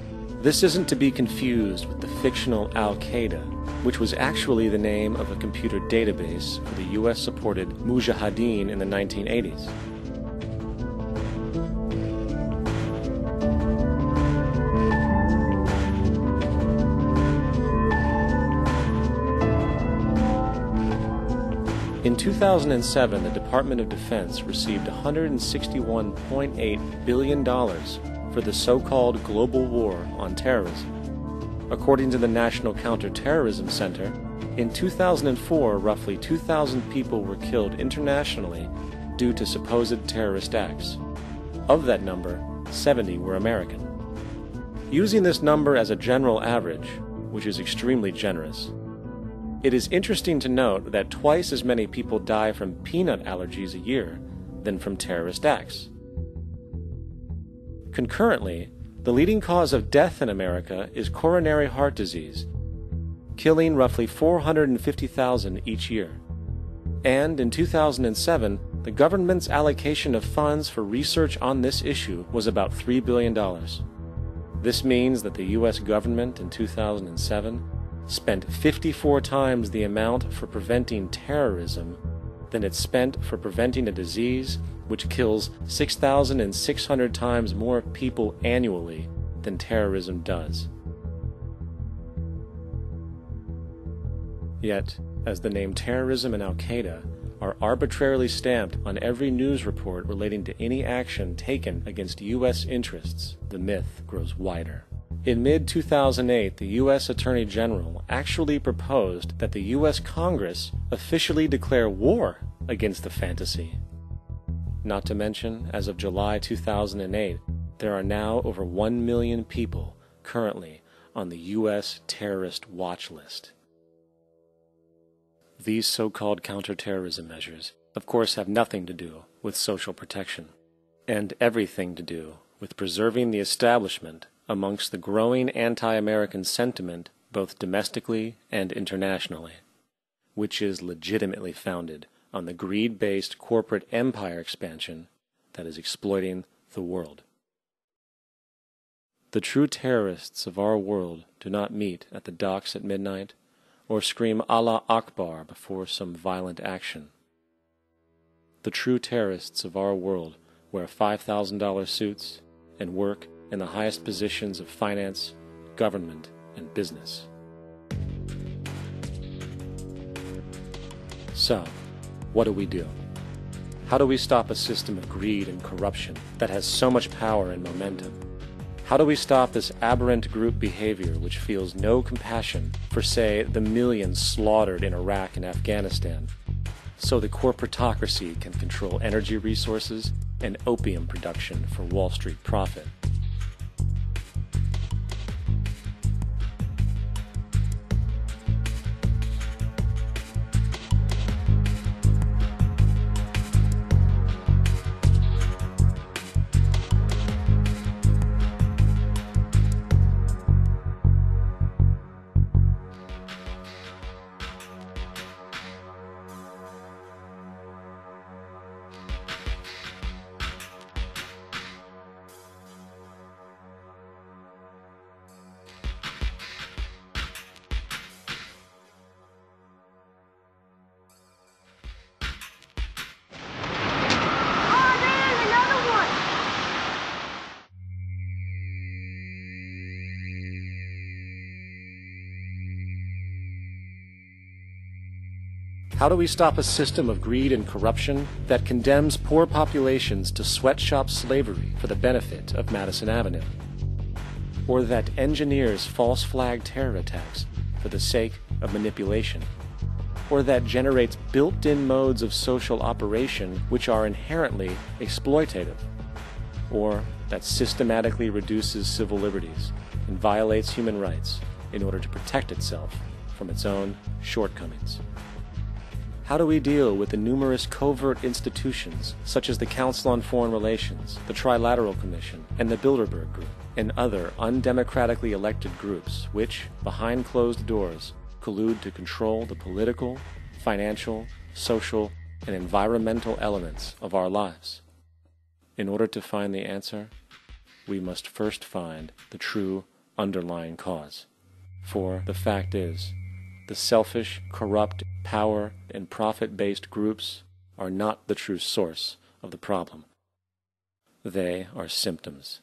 This isn't to be confused with the fictional Al-Qaeda, which was actually the name of a computer database for the US-supported Mujahideen in the 1980s. In 2007, the Department of Defense received $161.8 billion for the so-called global war on terrorism. According to the National Counterterrorism Center, in 2004, roughly 2,000 people were killed internationally due to supposed terrorist acts. Of that number, 70 were American. Using this number as a general average, which is extremely generous, it is interesting to note that twice as many people die from peanut allergies a year than from terrorist acts. Concurrently, the leading cause of death in America is coronary heart disease, killing roughly 450,000 each year. And in 2007, the government's allocation of funds for research on this issue was about $3 billion. This means that the U.S. government in 2007 spent 54 times the amount for preventing terrorism than it spent for preventing a disease which kills 6,600 times more people annually than terrorism does. Yet, as the name terrorism and Al-Qaeda are arbitrarily stamped on every news report relating to any action taken against U.S. interests, the myth grows wider. In mid-2008, the U.S. Attorney General actually proposed that the U.S. Congress officially declare war against the fantasy. Not to mention, as of July 2008, there are now over 1 million people currently on the U.S. terrorist watch list. These so-called counterterrorism measures, of course, have nothing to do with social protection, and everything to do with preserving the establishment amongst the growing anti-American sentiment both domestically and internationally, which is legitimately founded on the greed-based corporate empire expansion that is exploiting the world. The true terrorists of our world do not meet at the docks at midnight or scream Allah Akbar before some violent action. The true terrorists of our world wear $5,000 suits and work in the highest positions of finance, government, and business. So, what do? How do we stop a system of greed and corruption that has so much power and momentum? How do we stop this aberrant group behavior which feels no compassion for, say, the millions slaughtered in Iraq and Afghanistan, so the corporatocracy can control energy resources and opium production for Wall Street profit? How do we stop a system of greed and corruption that condemns poor populations to sweatshop slavery for the benefit of Madison Avenue? Or that engineers false flag terror attacks for the sake of manipulation? Or that generates built-in modes of social operation which are inherently exploitative? Or that systematically reduces civil liberties and violates human rights in order to protect itself from its own shortcomings? How do we deal with the numerous covert institutions, such as the Council on Foreign Relations, the Trilateral Commission, and the Bilderberg Group, and other undemocratically elected groups which, behind closed doors, collude to control the political, financial, social, and environmental elements of our lives? In order to find the answer, we must first find the true underlying cause. For the fact is, the selfish, corrupt, power, and profit-based groups are not the true source of the problem. They are symptoms.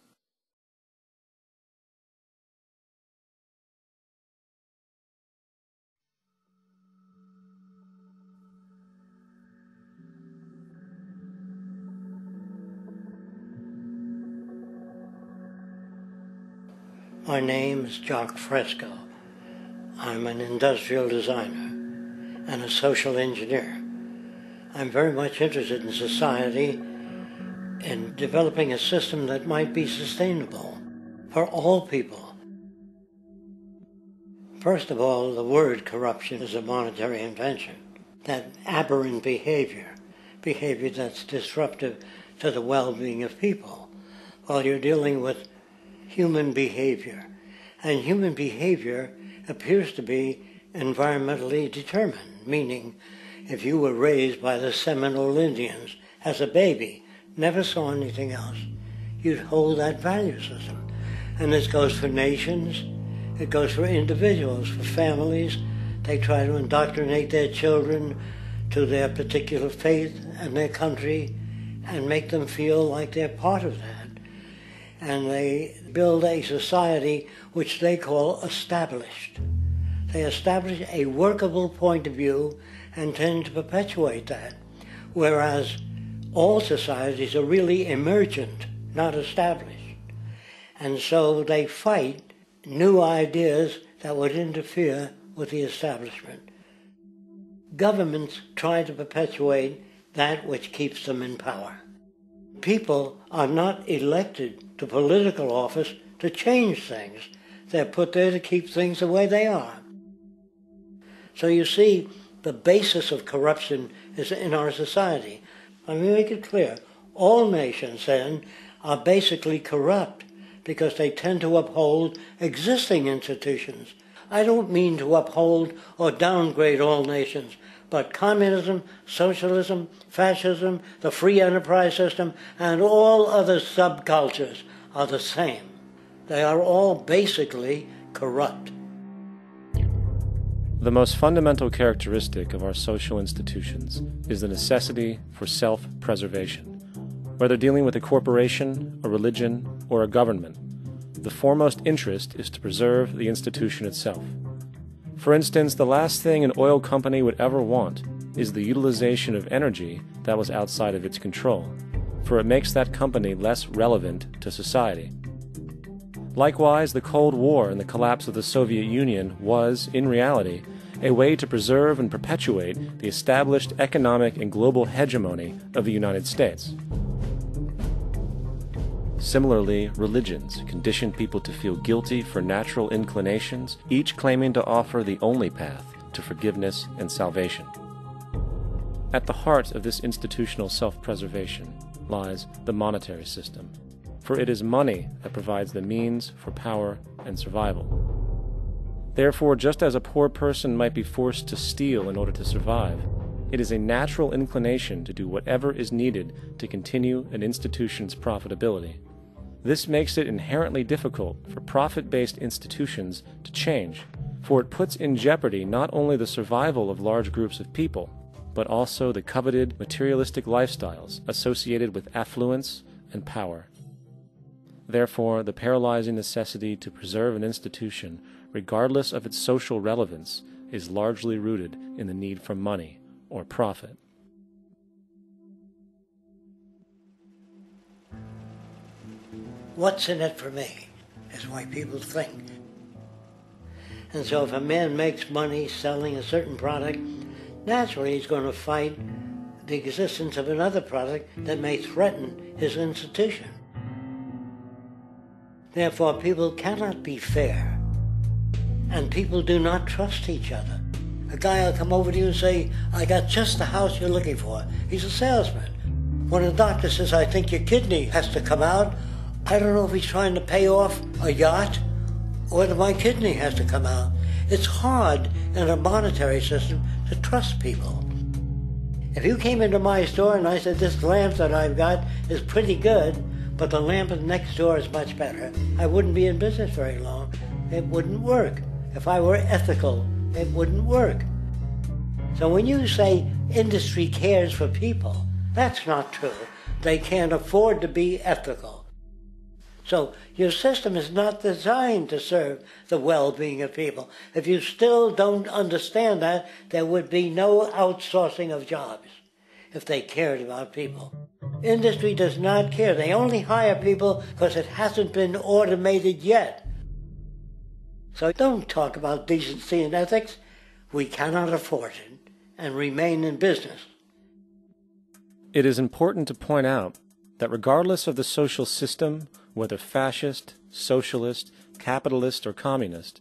My name is Jock Fresco. I'm an industrial designer and a social engineer. I'm very much interested in society and developing a system that might be sustainable for all people. First of all, the word corruption is a monetary invention. That aberrant behavior that's disruptive to the well-being of people, Well, you're dealing with human behavior. And human behavior appears to be environmentally determined, meaning if you were raised by the Seminole Indians as a baby, never saw anything else, you'd hold that value system. And this goes for nations, it goes for individuals, for families. They try to indoctrinate their children to their particular faith and their country and make them feel like they're part of that. And they build a society which they call established. They establish a workable point of view and tend to perpetuate that, whereas all societies are really emergent, not established. And so they fight new ideas that would interfere with the establishment. Governments try to perpetuate that which keeps them in power. People are not elected to political office to change things. They're put there to keep things the way they are. So you see, the basis of corruption is in our society. Let me make it clear. All nations, then, are basically corrupt because they tend to uphold existing institutions. I don't mean to uphold or downgrade all nations, but communism, socialism, fascism, the free enterprise system, and all other subcultures are the same. They are all basically corrupt. The most fundamental characteristic of our social institutions is the necessity for self-preservation. Whether dealing with a corporation, a religion, or a government, the foremost interest is to preserve the institution itself. For instance, the last thing an oil company would ever want is the utilization of energy that was outside of its control, for it makes that company less relevant to society. Likewise, the Cold War and the collapse of the Soviet Union was, in reality, a way to preserve and perpetuate the established economic and global hegemony of the United States. Similarly, religions condition people to feel guilty for natural inclinations, each claiming to offer the only path to forgiveness and salvation. At the heart of this institutional self-preservation lies the monetary system, for it is money that provides the means for power and survival. Therefore, just as a poor person might be forced to steal in order to survive, it is a natural inclination to do whatever is needed to continue an institution's profitability. This makes it inherently difficult for profit-based institutions to change, for it puts in jeopardy not only the survival of large groups of people, but also the coveted materialistic lifestyles associated with affluence and power. Therefore, the paralyzing necessity to preserve an institution, regardless of its social relevance, is largely rooted in the need for money or profit. What's in it for me is why people think. And so if a man makes money selling a certain product, naturally he's going to fight the existence of another product that may threaten his institution. Therefore, people cannot be fair, and people do not trust each other. A guy will come over to you and say, I got just the house you're looking for. He's a salesman. When a doctor says, I think your kidney has to come out, I don't know if he's trying to pay off a yacht or whether my kidney has to come out. It's hard in a monetary system to trust people. If you came into my store and I said, this lamp that I've got is pretty good, but the lamp next door is much better, I wouldn't be in business very long. It wouldn't work. If I were ethical, it wouldn't work. So when you say industry cares for people, that's not true. They can't afford to be ethical. So your system is not designed to serve the well-being of people. If you still don't understand that, there would be no outsourcing of jobs if they cared about people. Industry does not care. They only hire people because it hasn't been automated yet. So don't talk about decency and ethics. We cannot afford it and remain in business. It is important to point out that regardless of the social system, whether fascist, socialist, capitalist, or communist,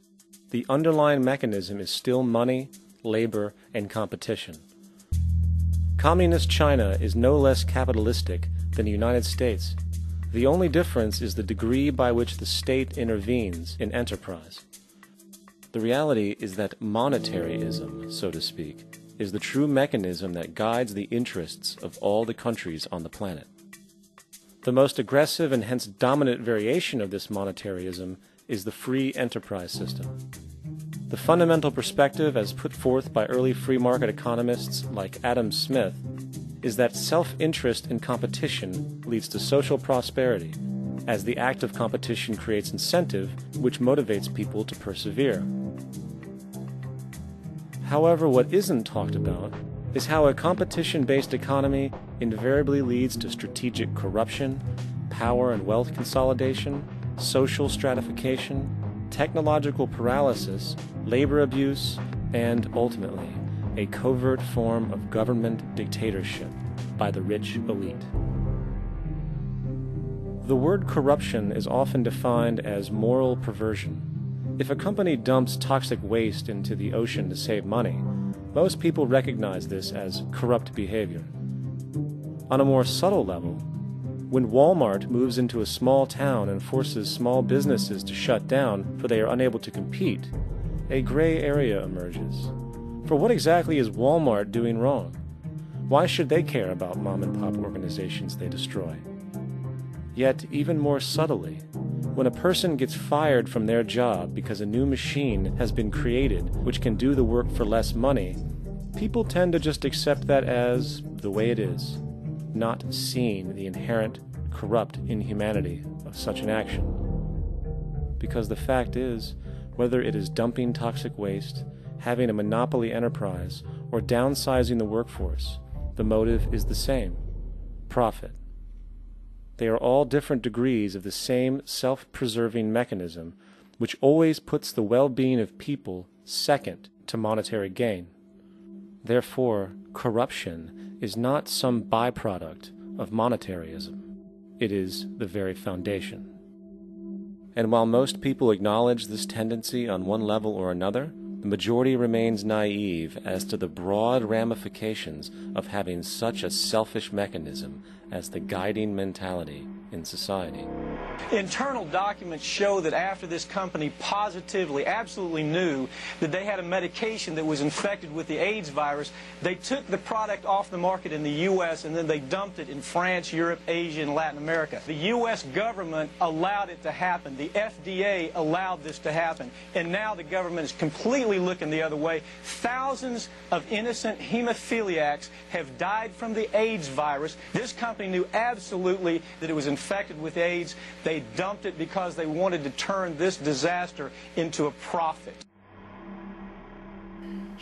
the underlying mechanism is still money, labor, and competition. Communist China is no less capitalistic than the United States, The only difference is the degree by which the state intervenes in enterprise. The reality is that monetaryism, so to speak, is the true mechanism that guides the interests of all the countries on the planet. The most aggressive and hence dominant variation of this monetaryism is the free enterprise system. The fundamental perspective, as put forth by early free market economists like Adam Smith, is that self-interest in competition leads to social prosperity, as the act of competition creates incentive, which motivates people to persevere. However, what isn't talked about is how a competition-based economy invariably leads to strategic corruption, power and wealth consolidation, social stratification, technological paralysis, labor abuse, and, ultimately, a covert form of government dictatorship by the rich elite. The word corruption is often defined as moral perversion. If a company dumps toxic waste into the ocean to save money, most people recognize this as corrupt behavior. On a more subtle level, when Walmart moves into a small town and forces small businesses to shut down for they are unable to compete, a gray area emerges. For what exactly is Walmart doing wrong? Why should they care about mom-and-pop organizations they destroy? Yet, even more subtly, when a person gets fired from their job because a new machine has been created which can do the work for less money, people tend to just accept that as the way it is, not seeing the inherent corrupt inhumanity of such an action. Because the fact is, whether it is dumping toxic waste, having a monopoly enterprise, or downsizing the workforce, the motive is the same: profit. They are all different degrees of the same self-preserving mechanism, which always puts the well-being of people second to monetary gain. Therefore, corruption is not some byproduct of monetaryism. It is the very foundation. And while most people acknowledge this tendency on one level or another, the majority remains naive as to the broad ramifications of having such a selfish mechanism as the guiding mentality in society. Internal documents show that after this company positively, absolutely knew that they had a medication that was infected with the AIDS virus, they took the product off the market in the U.S. and then they dumped it in France, Europe, Asia, and Latin America. The U.S. government allowed it to happen. The FDA allowed this to happen. And now the government is completely looking the other way. Thousands of innocent hemophiliacs have died from the AIDS virus. This company knew absolutely that it was infected with AIDS. They dumped it because they wanted to turn this disaster into a profit.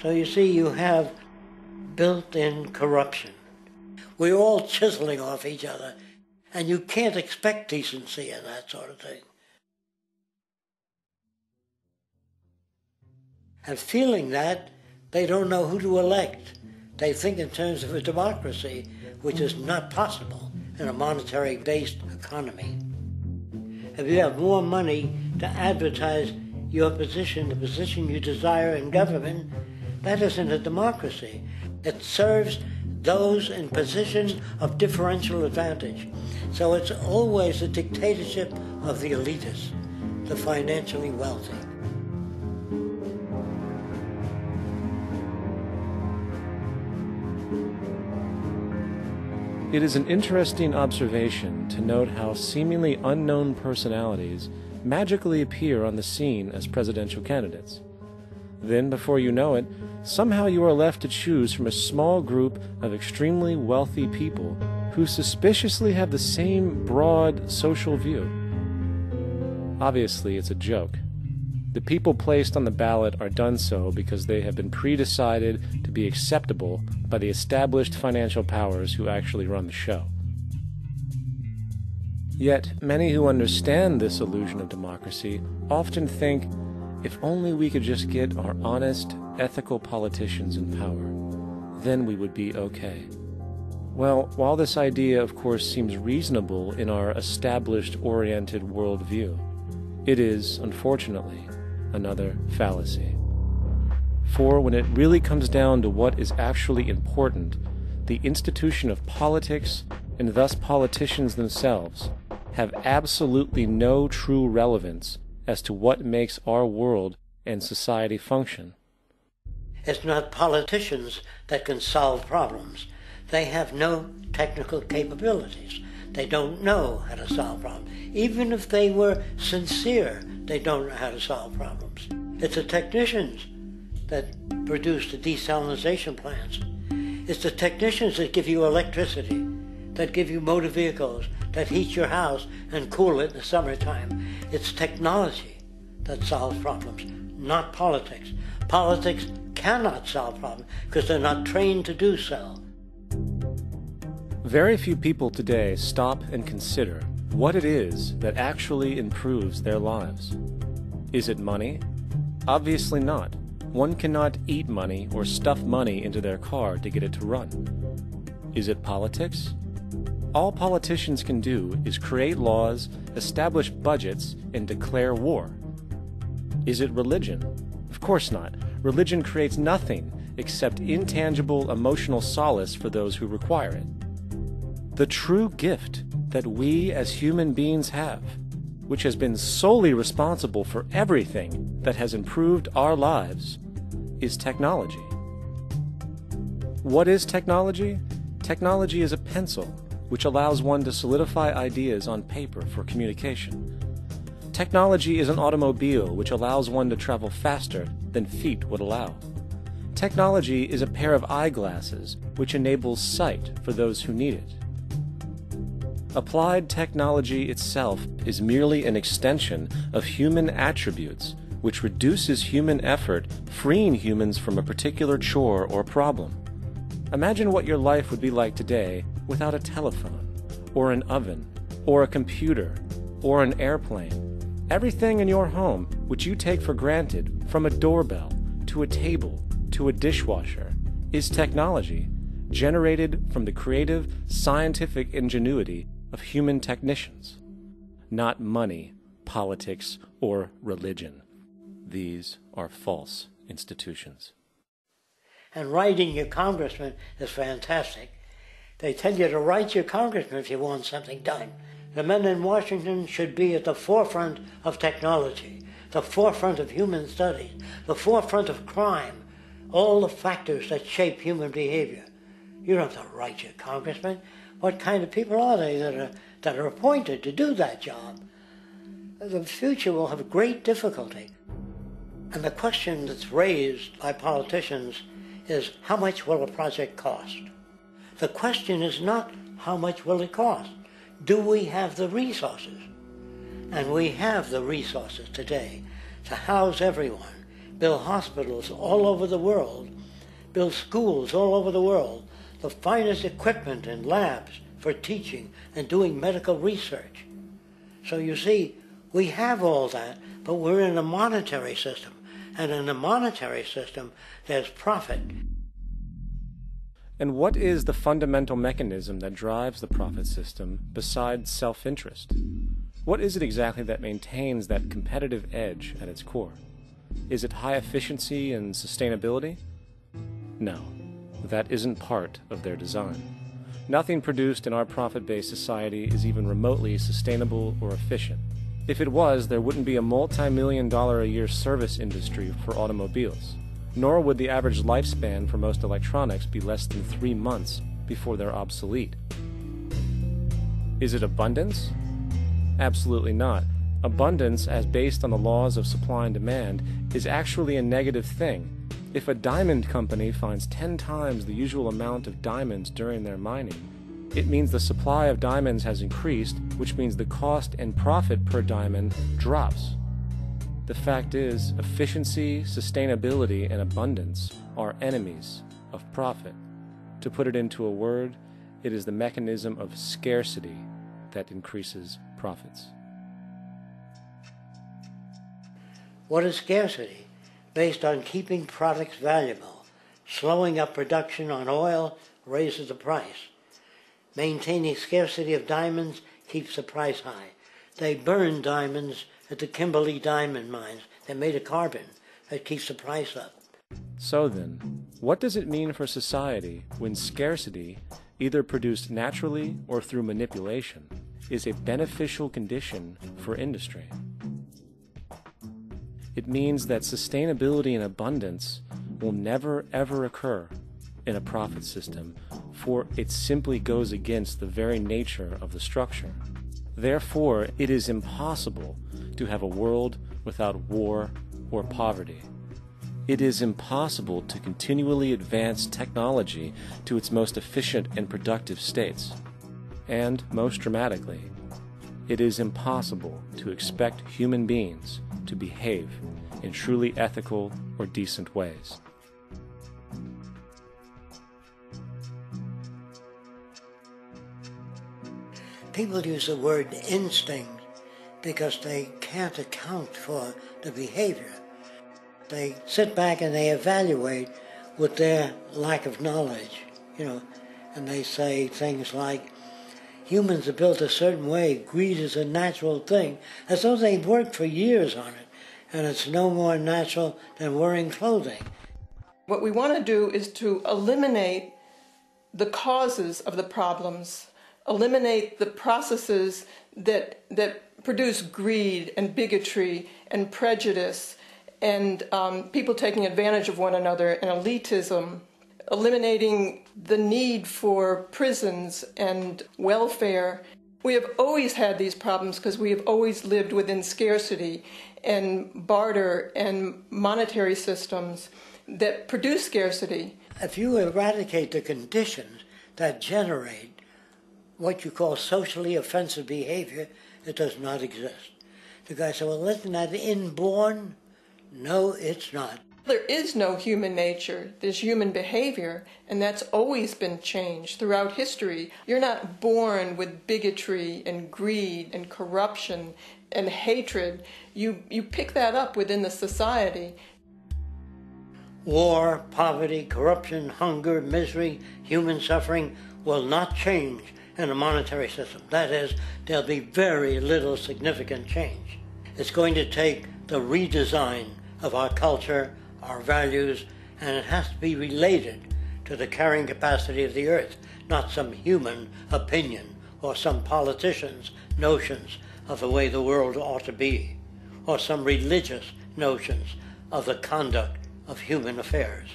So you see, you have built-in corruption. We're all chiseling off each other, and you can't expect decency in that sort of thing. And feeling that, they don't know who to elect. They think in terms of a democracy, which is not possible in a monetary-based economy. If you have more money to advertise your position, the position you desire in government, that isn't a democracy. It serves those in positions of differential advantage. So it's always a dictatorship of the elitists, the financially wealthy. It is an interesting observation to note how seemingly unknown personalities magically appear on the scene as presidential candidates. Then, before you know it, somehow you are left to choose from a small group of extremely wealthy people who suspiciously have the same broad social view. Obviously, it's a joke. The people placed on the ballot are done so because they have been pre-decided to be acceptable by the established financial powers who actually run the show. Yet, many who understand this illusion of democracy often think, if only we could just get our honest, ethical politicians in power, then we would be okay. Well, while this idea, of course, seems reasonable in our established-oriented worldview, it is, unfortunately, another fallacy. For when it really comes down to what is actually important, the institution of politics, and thus politicians themselves, have absolutely no true relevance as to what makes our world and society function. It's not politicians that can solve problems. They have no technical capabilities. They don't know how to solve problems. Even if they were sincere, they don't know how to solve problems. It's the technicians that produce the desalination plants. It's the technicians that give you electricity, that give you motor vehicles, that heat your house and cool it in the summertime. It's technology that solves problems, not politics. Politics cannot solve problems because they're not trained to do so. Very few people today stop and consider what it is that actually improves their lives. Is it money? Obviously not. One cannot eat money or stuff money into their car to get it to run. Is it politics? All politicians can do is create laws, establish budgets, and declare war. Is it religion? Of course not. Religion creates nothing except intangible emotional solace for those who require it. The true gift that we as human beings have, which has been solely responsible for everything that has improved our lives, is technology. What is technology? Technology is a pencil which allows one to solidify ideas on paper for communication. Technology is an automobile which allows one to travel faster than feet would allow. Technology is a pair of eyeglasses which enables sight for those who need it. Applied technology itself is merely an extension of human attributes which reduces human effort, freeing humans from a particular chore or problem. Imagine what your life would be like today without a telephone, or an oven, or a computer, or an airplane. Everything in your home, which you take for granted, from a doorbell, to a table, to a dishwasher, is technology, generated from the creative, scientific ingenuity of human technicians, not money, politics, or religion. These are false institutions. And writing your congressman is fantastic. They tell you to write your congressman if you want something done. The men in Washington should be at the forefront of technology, the forefront of human studies, the forefront of crime, all the factors that shape human behavior. You don't have to write your congressman. What kind of people are they that are appointed to do that job? The future will have great difficulty. And the question that's raised by politicians is, how much will a project cost? The question is not, how much will it cost? Do we have the resources? And we have the resources today to house everyone, build hospitals all over the world, build schools all over the world, the finest equipment and labs for teaching and doing medical research. So you see, we have all that, but we're in a monetary system. And in a monetary system, there's profit. And what is the fundamental mechanism that drives the profit system besides self-interest? What is it exactly that maintains that competitive edge at its core? Is it high efficiency and sustainability? No, that isn't part of their design. Nothing produced in our profit-based society is even remotely sustainable or efficient. If it was, there wouldn't be a multi-million-dollar-a-year service industry for automobiles, nor would the average lifespan for most electronics be less than 3 months before they're obsolete. Is it abundance? Absolutely not. Abundance, as based on the laws of supply and demand, is actually a negative thing. If a diamond company finds 10 times the usual amount of diamonds during their mining, it means the supply of diamonds has increased, which means the cost and profit per diamond drops. The fact is, efficiency, sustainability, and abundance are enemies of profit. To put it into a word, it is the mechanism of scarcity that increases profits. What is scarcity? Based on keeping products valuable. Slowing up production on oil raises the price. Maintaining scarcity of diamonds keeps the price high. They burn diamonds at the Kimberley diamond mines. They're made of carbon. That keeps the price up. So then, what does it mean for society when scarcity, either produced naturally or through manipulation, is a beneficial condition for industry. It means that sustainability and abundance will never ever occur in a profit system, for it simply goes against the very nature of the structure. Therefore, it is impossible to have a world without war or poverty. It is impossible to continually advance technology to its most efficient and productive states. And, most dramatically, it is impossible to expect human beings to behave in truly ethical or decent ways. People use the word instinct because they can't account for the behavior. They sit back and they evaluate with their lack of knowledge, and they say things like, humans are built a certain way, greed is a natural thing, as though they've worked for years on it, and it's no more natural than wearing clothing. What we want to do is to eliminate the causes of the problems, eliminate the processes that produce greed and bigotry and prejudice and people taking advantage of one another and elitism, eliminating the need for prisons and welfare. We have always had these problems because we have always lived within scarcity and barter and monetary systems that produce scarcity. If you eradicate the conditions that generate what you call socially offensive behavior, it does not exist. The guy said, well, isn't that inborn? No, it's not. There is no human nature. There's human behavior, and that's always been changed throughout history. You're not born with bigotry and greed and corruption and hatred. You pick that up within the society. War, poverty, corruption, hunger, misery, human suffering will not change in a monetary system. That is, there'll be very little significant change. It's going to take the redesign of our culture, our values, and it has to be related to the carrying capacity of the earth, not some human opinion or some politician's notions of the way the world ought to be, or some religious notions of the conduct of human affairs.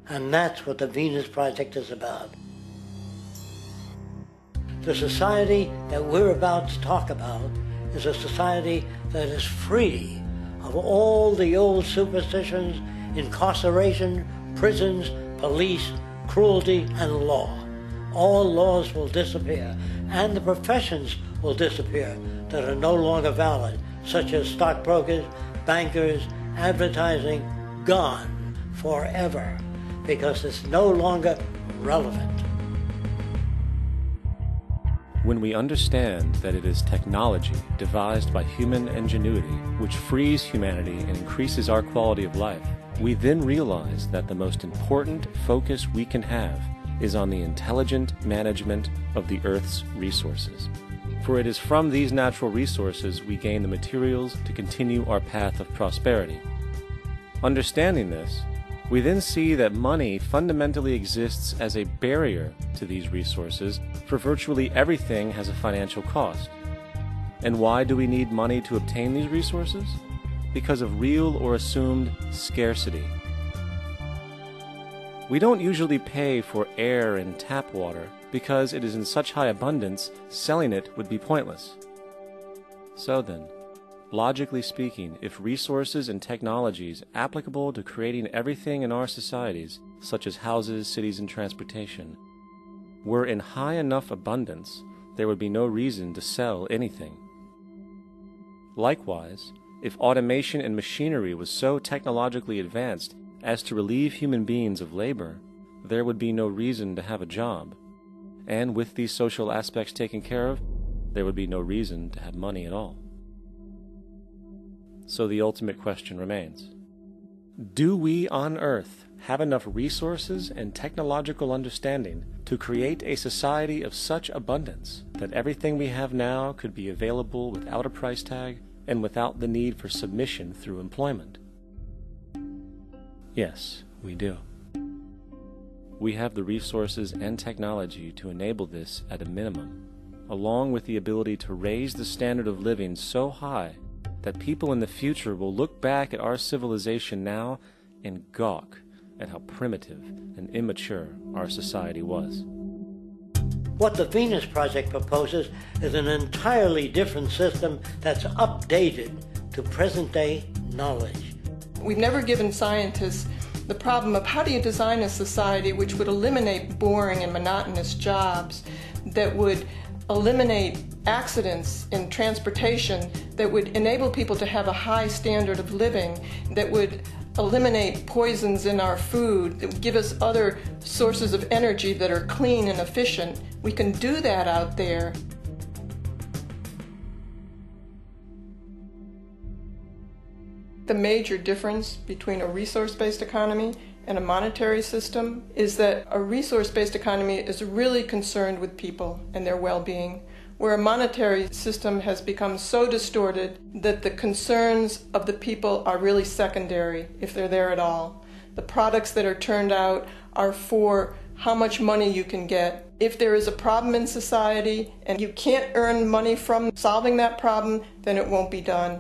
And that's what the Venus Project is about. The society that we're about to talk about is a society that is free of all the old superstitions, incarceration, prisons, police, cruelty, and law. All laws will disappear, and the professions will disappear that are no longer valid, such as stockbrokers, bankers, advertising, gone forever, because it's no longer relevant. When we understand that it is technology devised by human ingenuity which frees humanity and increases our quality of life, we then realize that the most important focus we can have is on the intelligent management of the Earth's resources. For it is from these natural resources we gain the materials to continue our path of prosperity. Understanding this, we then see that money fundamentally exists as a barrier to these resources, for virtually everything has a financial cost. And why do we need money to obtain these resources? Because of real or assumed scarcity. We don't usually pay for air and tap water because it is in such high abundance, selling it would be pointless. So then, logically speaking, if resources and technologies applicable to creating everything in our societies, such as houses, cities, and transportation, were in high enough abundance, there would be no reason to sell anything. Likewise, if automation and machinery was so technologically advanced as to relieve human beings of labor, there would be no reason to have a job. And with these social aspects taken care of, there would be no reason to have money at all. So the ultimate question remains: do we on Earth have enough resources and technological understanding to create a society of such abundance that everything we have now could be available without a price tag and without the need for submission through employment? Yes, we do. We have the resources and technology to enable this at a minimum, along with the ability to raise the standard of living so high that people in the future will look back at our civilization now and gawk at how primitive and immature our society was. What the Venus Project proposes is an entirely different system that's updated to present-day knowledge. We've never given scientists the problem of how do you design a society which would eliminate boring and monotonous jobs, that would eliminate accidents in transportation, that would enable people to have a high standard of living, that would eliminate poisons in our food, that would give us other sources of energy that are clean and efficient. We can do that out there. The major difference between a resource-based economy and a monetary system is that a resource-based economy is really concerned with people and their well-being, where a monetary system has become so distorted that the concerns of the people are really secondary, if they're there at all. The products that are turned out are for how much money you can get. If there is a problem in society and you can't earn money from solving that problem, then it won't be done.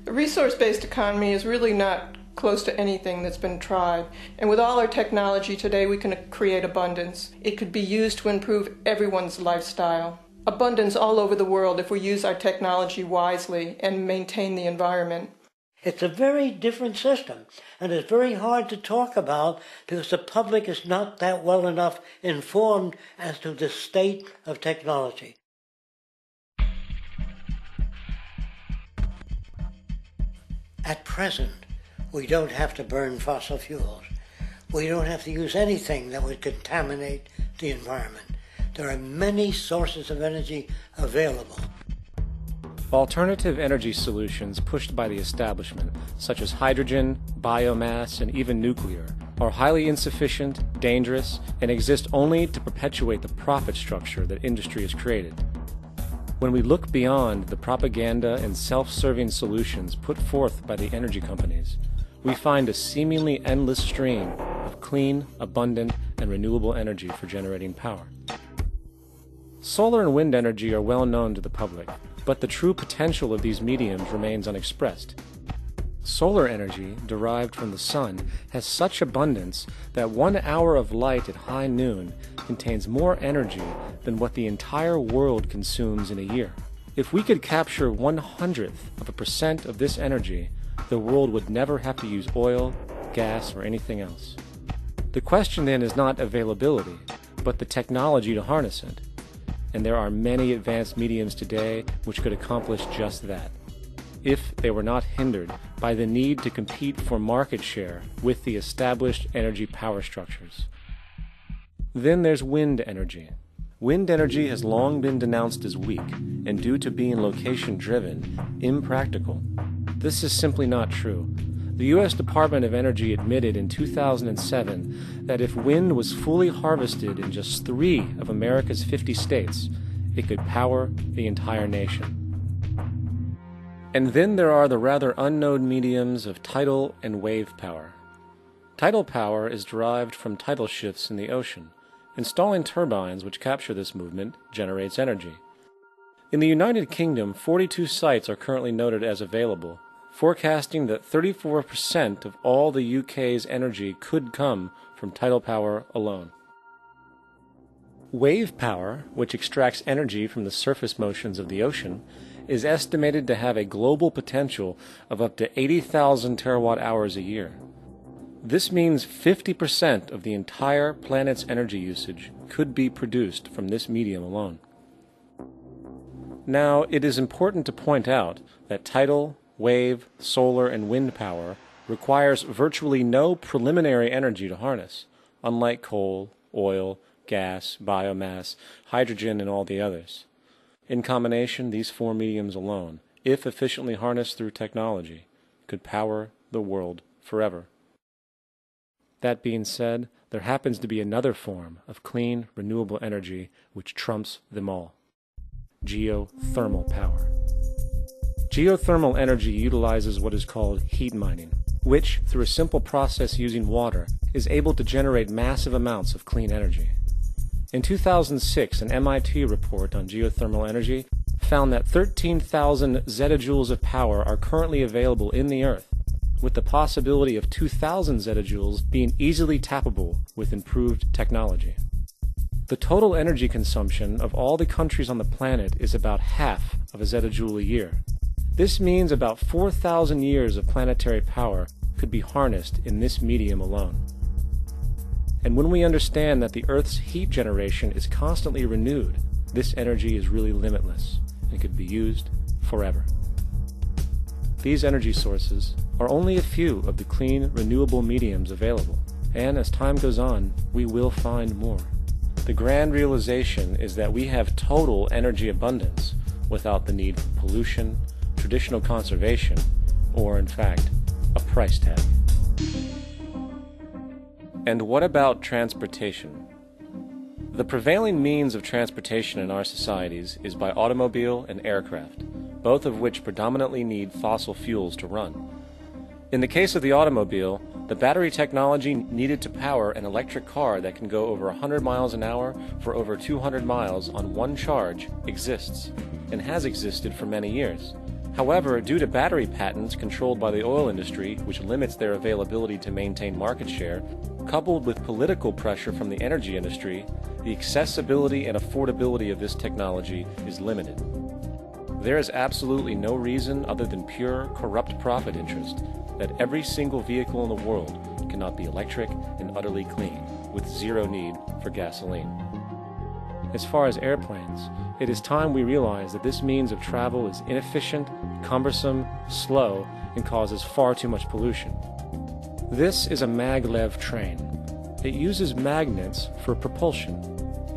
The resource-based economy is really not close to anything that's been tried. And with all our technology today, we can create abundance. It could be used to improve everyone's lifestyle. Abundance all over the world if we use our technology wisely and maintain the environment. It's a very different system, and it's very hard to talk about because the public is not that well enough informed as to the state of technology. At present, we don't have to burn fossil fuels. We don't have to use anything that would contaminate the environment. There are many sources of energy available. Alternative energy solutions pushed by the establishment, such as hydrogen, biomass, and even nuclear, are highly insufficient, dangerous, and exist only to perpetuate the profit structure that industry has created. When we look beyond the propaganda and self-serving solutions put forth by the energy companies, we find a seemingly endless stream of clean, abundant, and renewable energy for generating power. Solar and wind energy are well known to the public, but the true potential of these mediums remains unexpressed. Solar energy, derived from the sun, has such abundance that 1 hour of light at high noon contains more energy than what the entire world consumes in a year. If we could capture 0.01% of this energy, the world would never have to use oil, gas, or anything else. The question then is not availability, but the technology to harness it. And there are many advanced mediums today which could accomplish just that, if they were not hindered by the need to compete for market share with the established energy power structures. Then there's wind energy. Wind energy has long been denounced as weak, and due to being location-driven, impractical. This is simply not true. The U.S. Department of Energy admitted in 2007 that if wind was fully harvested in just 3 of America's 50 states, it could power the entire nation. And then there are the rather unknown mediums of tidal and wave power. Tidal power is derived from tidal shifts in the ocean. Installing turbines which capture this movement generates energy. In the United Kingdom, 42 sites are currently noted as available, forecasting that 34% of all the UK's energy could come from tidal power alone. Wave power, which extracts energy from the surface motions of the ocean, is estimated to have a global potential of up to 80,000 terawatt-hours a year. This means 50% of the entire planet's energy usage could be produced from this medium alone. Now, it is important to point out that tidal, wave, solar, and wind power requires virtually no preliminary energy to harness, unlike coal, oil, gas, biomass, hydrogen, and all the others. In combination, these 4 mediums alone, if efficiently harnessed through technology, could power the world forever. That being said, there happens to be another form of clean, renewable energy which trumps them all: geothermal power. Geothermal energy utilizes what is called heat mining, which, through a simple process using water, is able to generate massive amounts of clean energy. In 2006, an MIT report on geothermal energy found that 13,000 zettajoules of power are currently available in the Earth, with the possibility of 2,000 zettajoules being easily tappable with improved technology. The total energy consumption of all the countries on the planet is about half of a zettajoule a year. This means about 4,000 years of planetary power could be harnessed in this medium alone. And when we understand that the Earth's heat generation is constantly renewed, this energy is really limitless and could be used forever. These energy sources are only a few of the clean, renewable mediums available, and as time goes on, we will find more. The grand realization is that we have total energy abundance without the need for pollution, traditional conservation, or in fact, a price tag. And what about transportation? The prevailing means of transportation in our societies is by automobile and aircraft, both of which predominantly need fossil fuels to run. In the case of the automobile, the battery technology needed to power an electric car that can go over 100 miles an hour for over 200 miles on one charge exists, and has existed for many years. However, due to battery patents controlled by the oil industry, which limits their availability to maintain market share, coupled with political pressure from the energy industry, the accessibility and affordability of this technology is limited. There is absolutely no reason other than pure, corrupt profit interest that every single vehicle in the world cannot be electric and utterly clean, with zero need for gasoline. As far as airplanes, it is time we realize that this means of travel is inefficient, cumbersome, slow, and causes far too much pollution. This is a maglev train. It uses magnets for propulsion.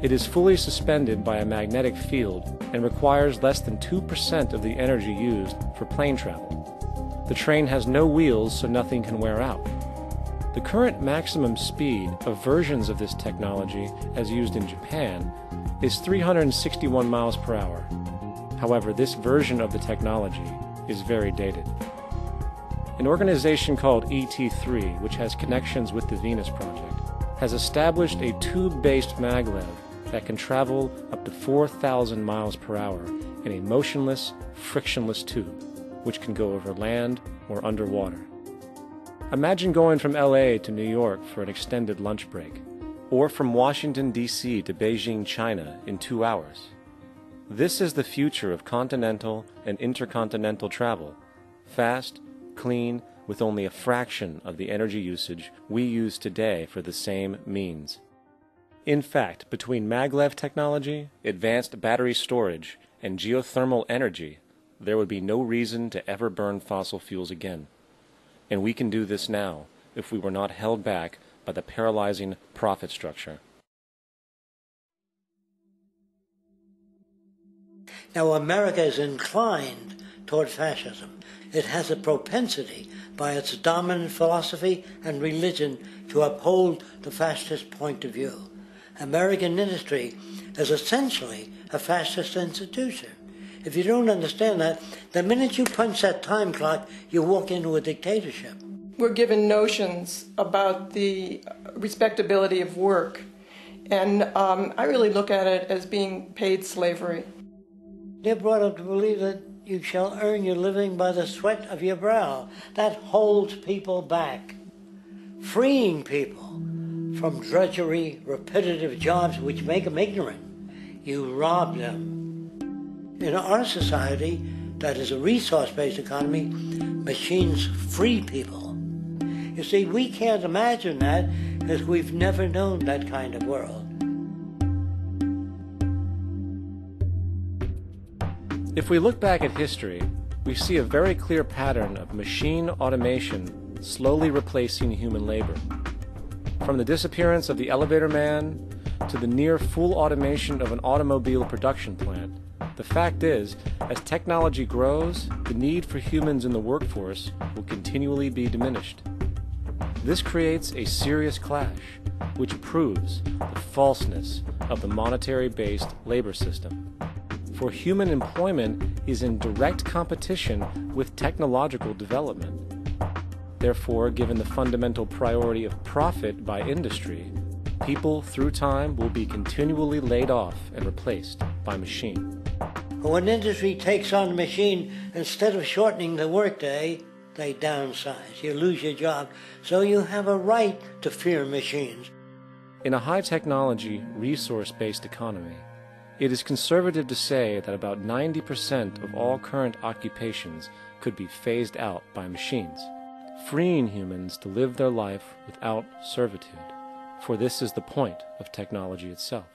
It is fully suspended by a magnetic field and requires less than 2% of the energy used for plane travel. The train has no wheels, so nothing can wear out. The current maximum speed of versions of this technology, as used in Japan, is 361 miles per hour. However, this version of the technology is very dated. An organization called ET3, which has connections with the Venus Project, has established a tube-based maglev that can travel up to 4,000 miles per hour in a motionless, frictionless tube, which can go over land or underwater. Imagine going from LA to New York for an extended lunch break, or from Washington, D.C. to Beijing, China in 2 hours. This is the future of continental and intercontinental travel, fast, clean, with only a fraction of the energy usage we use today for the same means. In fact, between maglev technology, advanced battery storage, and geothermal energy, there would be no reason to ever burn fossil fuels again. And we can do this now if we were not held back by the paralyzing profit structure. Now, America is inclined toward fascism. It has a propensity by its dominant philosophy and religion to uphold the fascist point of view. American industry is essentially a fascist institution. If you don't understand that, the minute you punch that time clock, you walk into a dictatorship. We're given notions about the respectability of work, and I really look at it as being paid slavery. They're brought up to believe that you shall earn your living by the sweat of your brow. That holds people back, freeing people from drudgery, repetitive jobs which make them ignorant. You rob them. In our society, that is a resource-based economy, machines free people. You see, we can't imagine that because we've never known that kind of world. If we look back at history, we see a very clear pattern of machine automation slowly replacing human labor. From the disappearance of the elevator man to the near full automation of an automobile production plant, the fact is, as technology grows, the need for humans in the workforce will continually be diminished. This creates a serious clash, which proves the falseness of the monetary-based labor system. For human employment is in direct competition with technological development. Therefore, given the fundamental priority of profit by industry, people through time will be continually laid off and replaced by machine. When industry takes on a machine, instead of shortening the workday, they downsize. You lose your job. So you have a right to fear machines. In a high-technology, resource-based economy, it is conservative to say that about 90% of all current occupations could be phased out by machines, freeing humans to live their life without servitude, for this is the point of technology itself.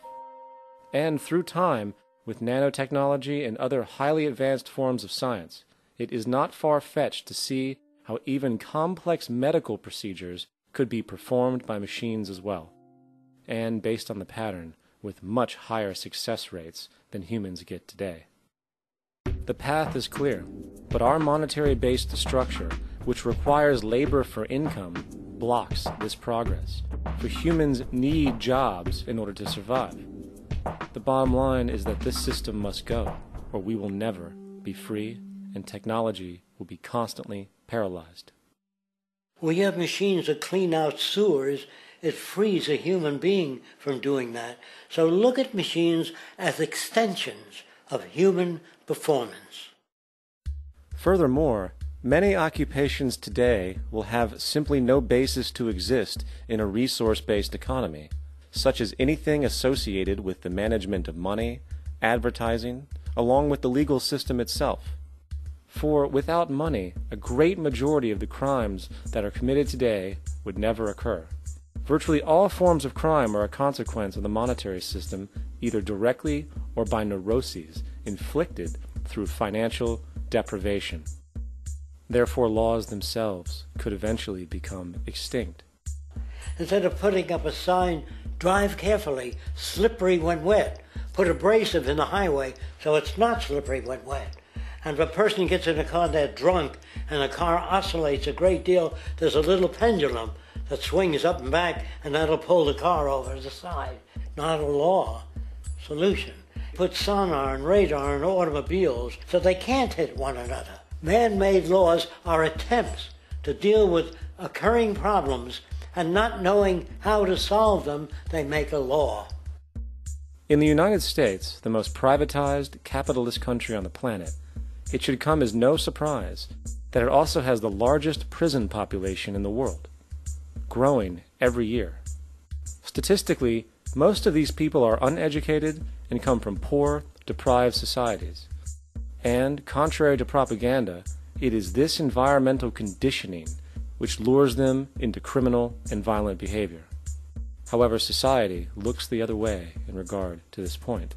And through time, with nanotechnology and other highly advanced forms of science, it is not far-fetched to see how even complex medical procedures could be performed by machines as well, and based on the pattern, with much higher success rates than humans get today. The path is clear, but our monetary-based structure, which requires labor for income, blocks this progress, for humans need jobs in order to survive. The bottom line is that this system must go, or we will never be free, and technology will be constantly paralyzed. We have machines that clean out sewers. It frees a human being from doing that. So look at machines as extensions of human performance. Furthermore, many occupations today will have simply no basis to exist in a resource-based economy, such as anything associated with the management of money, advertising, along with the legal system itself. For without money, a great majority of the crimes that are committed today would never occur. Virtually all forms of crime are a consequence of the monetary system, either directly or by neuroses inflicted through financial deprivation. Therefore, laws themselves could eventually become extinct. Instead of putting up a sign, drive carefully, slippery when wet, put abrasive in the highway so it's not slippery when wet. And if a person gets in a car, they're drunk, and the car oscillates a great deal, there's a little pendulum that swings up and back, and that'll pull the car over to the side. Not a law solution. Put sonar and radar in automobiles so they can't hit one another. Man-made laws are attempts to deal with occurring problems, and not knowing how to solve them, they make a law. In the United States, the most privatized, capitalist country on the planet, it should come as no surprise that it also has the largest prison population in the world, growing every year. Statistically, most of these people are uneducated and come from poor, deprived societies. And, contrary to propaganda, it is this environmental conditioning which lures them into criminal and violent behavior. However, society looks the other way in regard to this point.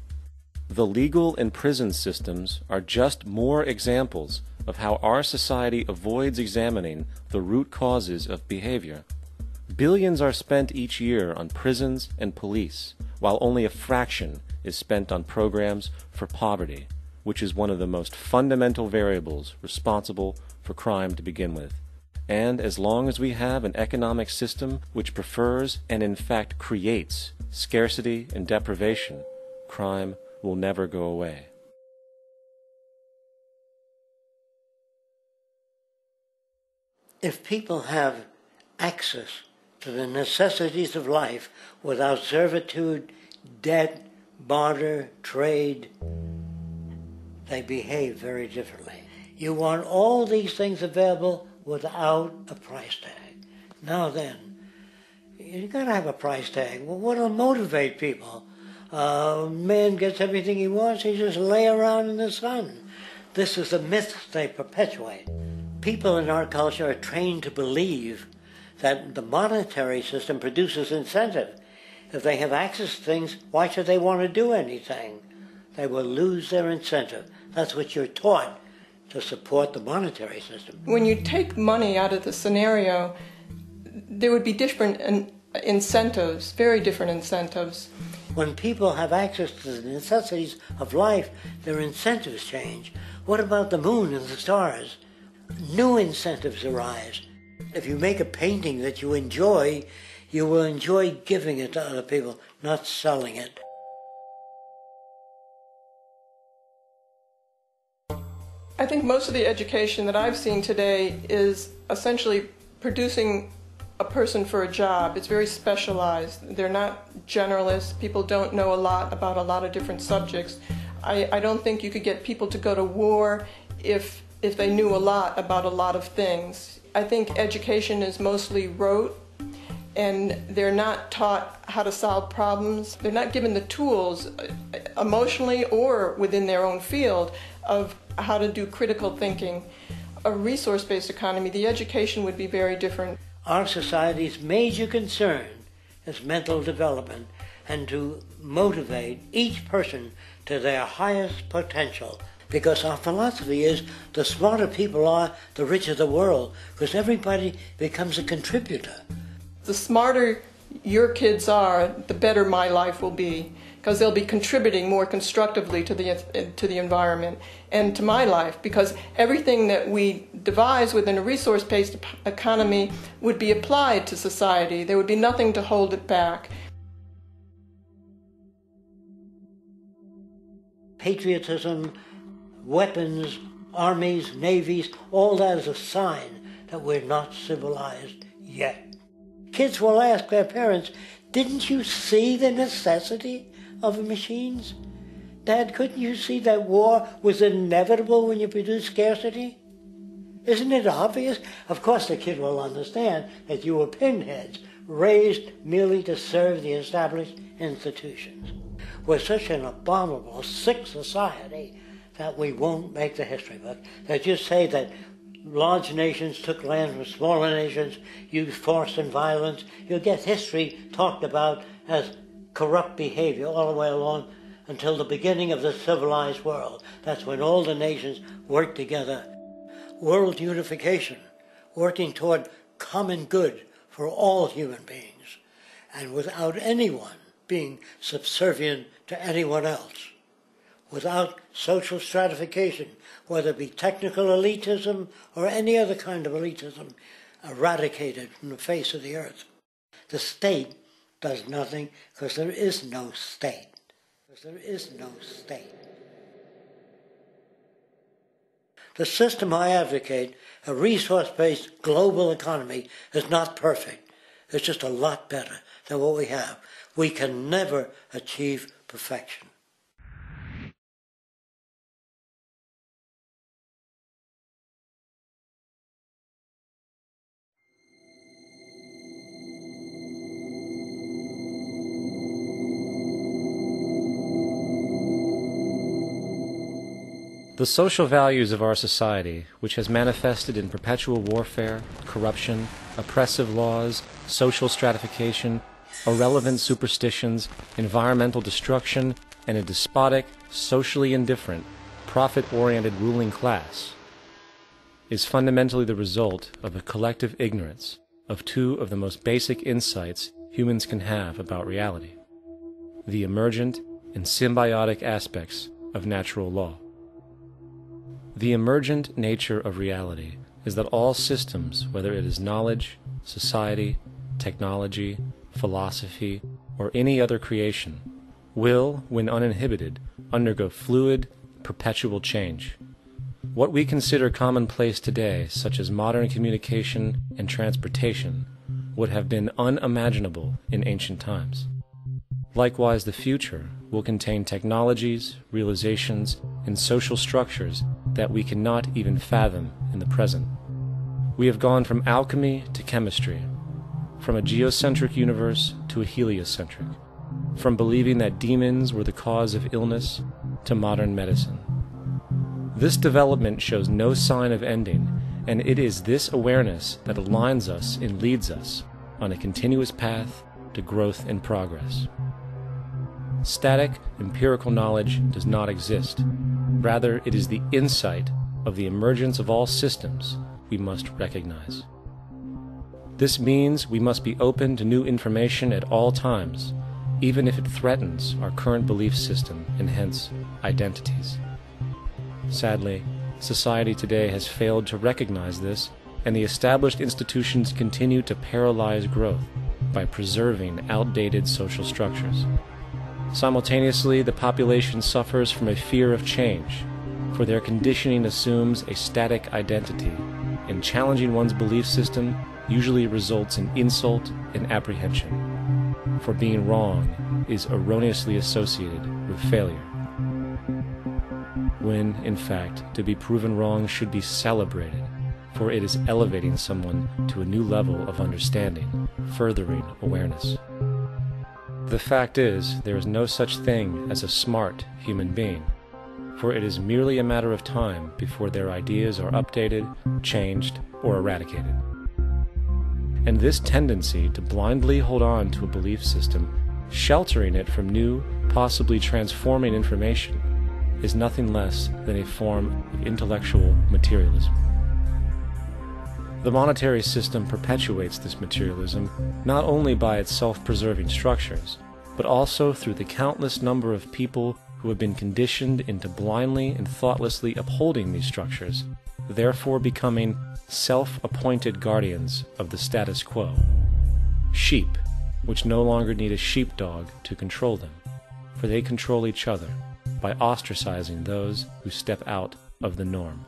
The legal and prison systems are just more examples of how our society avoids examining the root causes of behavior. Billions are spent each year on prisons and police, while only a fraction is spent on programs for poverty, which is one of the most fundamental variables responsible for crime to begin with. And as long as we have an economic system which prefers and in fact creates scarcity and deprivation, crime will never go away. If people have access to the necessities of life without servitude, debt, barter, trade, they behave very differently. You want all these things available without a price tag. Now then, you gotta have a price tag. Well, what'll motivate people? Man gets everything he wants, he just lay around in the sun. This is the myth they perpetuate. People in our culture are trained to believe that the monetary system produces incentive. If they have access to things, why should they want to do anything? They will lose their incentive. That's what you're taught to support the monetary system. When you take money out of the scenario, there would be different incentives, very different incentives. When people have access to the necessities of life, their incentives change. What about the moon and the stars? New incentives arise. If you make a painting that you enjoy, you will enjoy giving it to other people, not selling it. I think most of the education that I've seen today is essentially producing a person for a job. It's very specialized. They're not generalists. People don't know a lot about a lot of different subjects. I don't think you could get people to go to war if they knew a lot about a lot of things. I think education is mostly rote, and they're not taught how to solve problems. They're not given the tools emotionally or within their own field of how to do critical thinking. A resource-based economy, the education would be very different. Our society's major concern is mental development and to motivate each person to their highest potential. Because our philosophy is the smarter people are, the richer the world, because everybody becomes a contributor. The smarter your kids are, the better my life will be, because they'll be contributing more constructively to the environment and to my life, because everything that we devise within a resource-based economy would be applied to society. There would be nothing to hold it back. Patriotism, weapons, armies, navies, all that is a sign that we're not civilized yet. Kids will ask their parents, didn't you see the necessity of the machines? Dad, couldn't you see that war was inevitable when you produce scarcity? Isn't it obvious? Of course the kid will understand that you were pinheads, raised merely to serve the established institutions. We're such an abominable, sick society that we won't make the history book. They just say that large nations took land from smaller nations, used force and violence. You'll get history talked about as corrupt behavior all the way along until the beginning of the civilized world. That's when all the nations work together. World unification, working toward common good for all human beings, and without anyone being subservient to anyone else. Without social stratification, whether it be technical elitism or any other kind of elitism, eradicated from the face of the earth. The state does nothing because there is no state. There is no state. The system I advocate, a resource-based global economy, is not perfect. It's just a lot better than what we have. We can never achieve perfection. The social values of our society, which has manifested in perpetual warfare, corruption, oppressive laws, social stratification, irrelevant superstitions, environmental destruction, and a despotic, socially indifferent, profit-oriented ruling class, is fundamentally the result of a collective ignorance of two of the most basic insights humans can have about reality: the emergent and symbiotic aspects of natural law. The emergent nature of reality is that all systems, whether it is knowledge, society, technology, philosophy, or any other creation, will, when uninhibited, undergo fluid, perpetual change. What we consider commonplace today, such as modern communication and transportation, would have been unimaginable in ancient times. Likewise, the future will contain technologies, realizations, and social structures that we cannot even fathom in the present. We have gone from alchemy to chemistry, from a geocentric universe to a heliocentric, from believing that demons were the cause of illness to modern medicine. This development shows no sign of ending, and it is this awareness that aligns us and leads us on a continuous path to growth and progress. Static, empirical knowledge does not exist. Rather, it is the insight of the emergence of all systems we must recognize. This means we must be open to new information at all times, even if it threatens our current belief system and hence identities. Sadly, society today has failed to recognize this, and the established institutions continue to paralyze growth by preserving outdated social structures. Simultaneously, the population suffers from a fear of change, for their conditioning assumes a static identity, and challenging one's belief system usually results in insult and apprehension, for being wrong is erroneously associated with failure, when, in fact, to be proven wrong should be celebrated, for it is elevating someone to a new level of understanding, furthering awareness. The fact is, there is no such thing as a smart human being, for it is merely a matter of time before their ideas are updated, changed, or eradicated. And this tendency to blindly hold on to a belief system, sheltering it from new, possibly transforming information, is nothing less than a form of intellectual materialism. The monetary system perpetuates this materialism not only by its self-preserving structures, but also through the countless number of people who have been conditioned into blindly and thoughtlessly upholding these structures, therefore becoming self-appointed guardians of the status quo. Sheep, which no longer need a sheepdog to control them, for they control each other by ostracizing those who step out of the norm.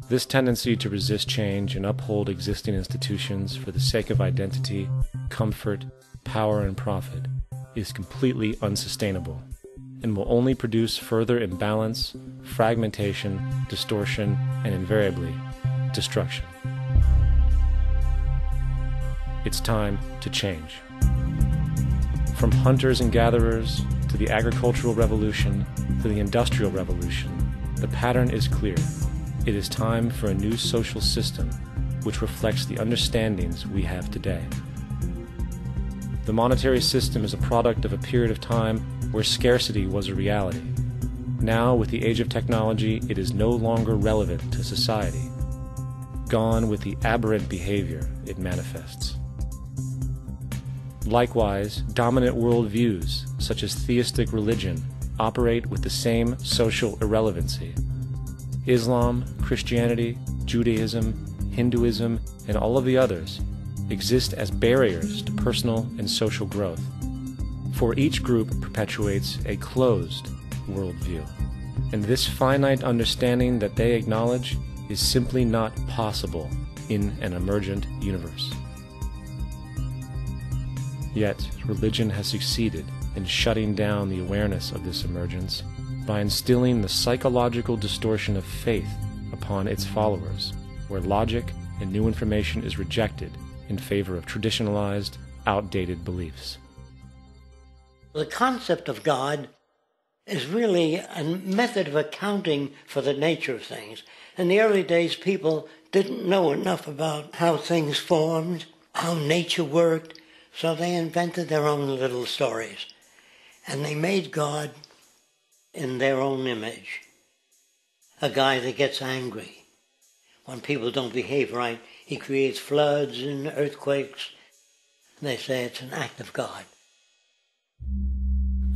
This tendency to resist change and uphold existing institutions for the sake of identity, comfort, power, and profit is completely unsustainable and will only produce further imbalance, fragmentation, distortion, and invariably, destruction. It's time to change. From hunters and gatherers to the agricultural revolution to the industrial revolution, the pattern is clear. It is time for a new social system which reflects the understandings we have today. The monetary system is a product of a period of time where scarcity was a reality. Now, with the age of technology, it is no longer relevant to society. Gone with the aberrant behavior it manifests. Likewise, dominant worldviews, such as theistic religion, operate with the same social irrelevancy. Islam, Christianity, Judaism, Hinduism, and all of the others exist as barriers to personal and social growth, for each group perpetuates a closed worldview, and this finite understanding that they acknowledge is simply not possible in an emergent universe. Yet, religion has succeeded in shutting down the awareness of this emergence by instilling the psychological distortion of faith upon its followers, where logic and new information is rejected in favor of traditionalized, outdated beliefs. The concept of God is really a method of accounting for the nature of things. In the early days, people didn't know enough about how things formed, how nature worked, so they invented their own little stories. And they made God in their own image. A guy that gets angry. When people don't behave right, he creates floods and earthquakes. They say it's an act of God.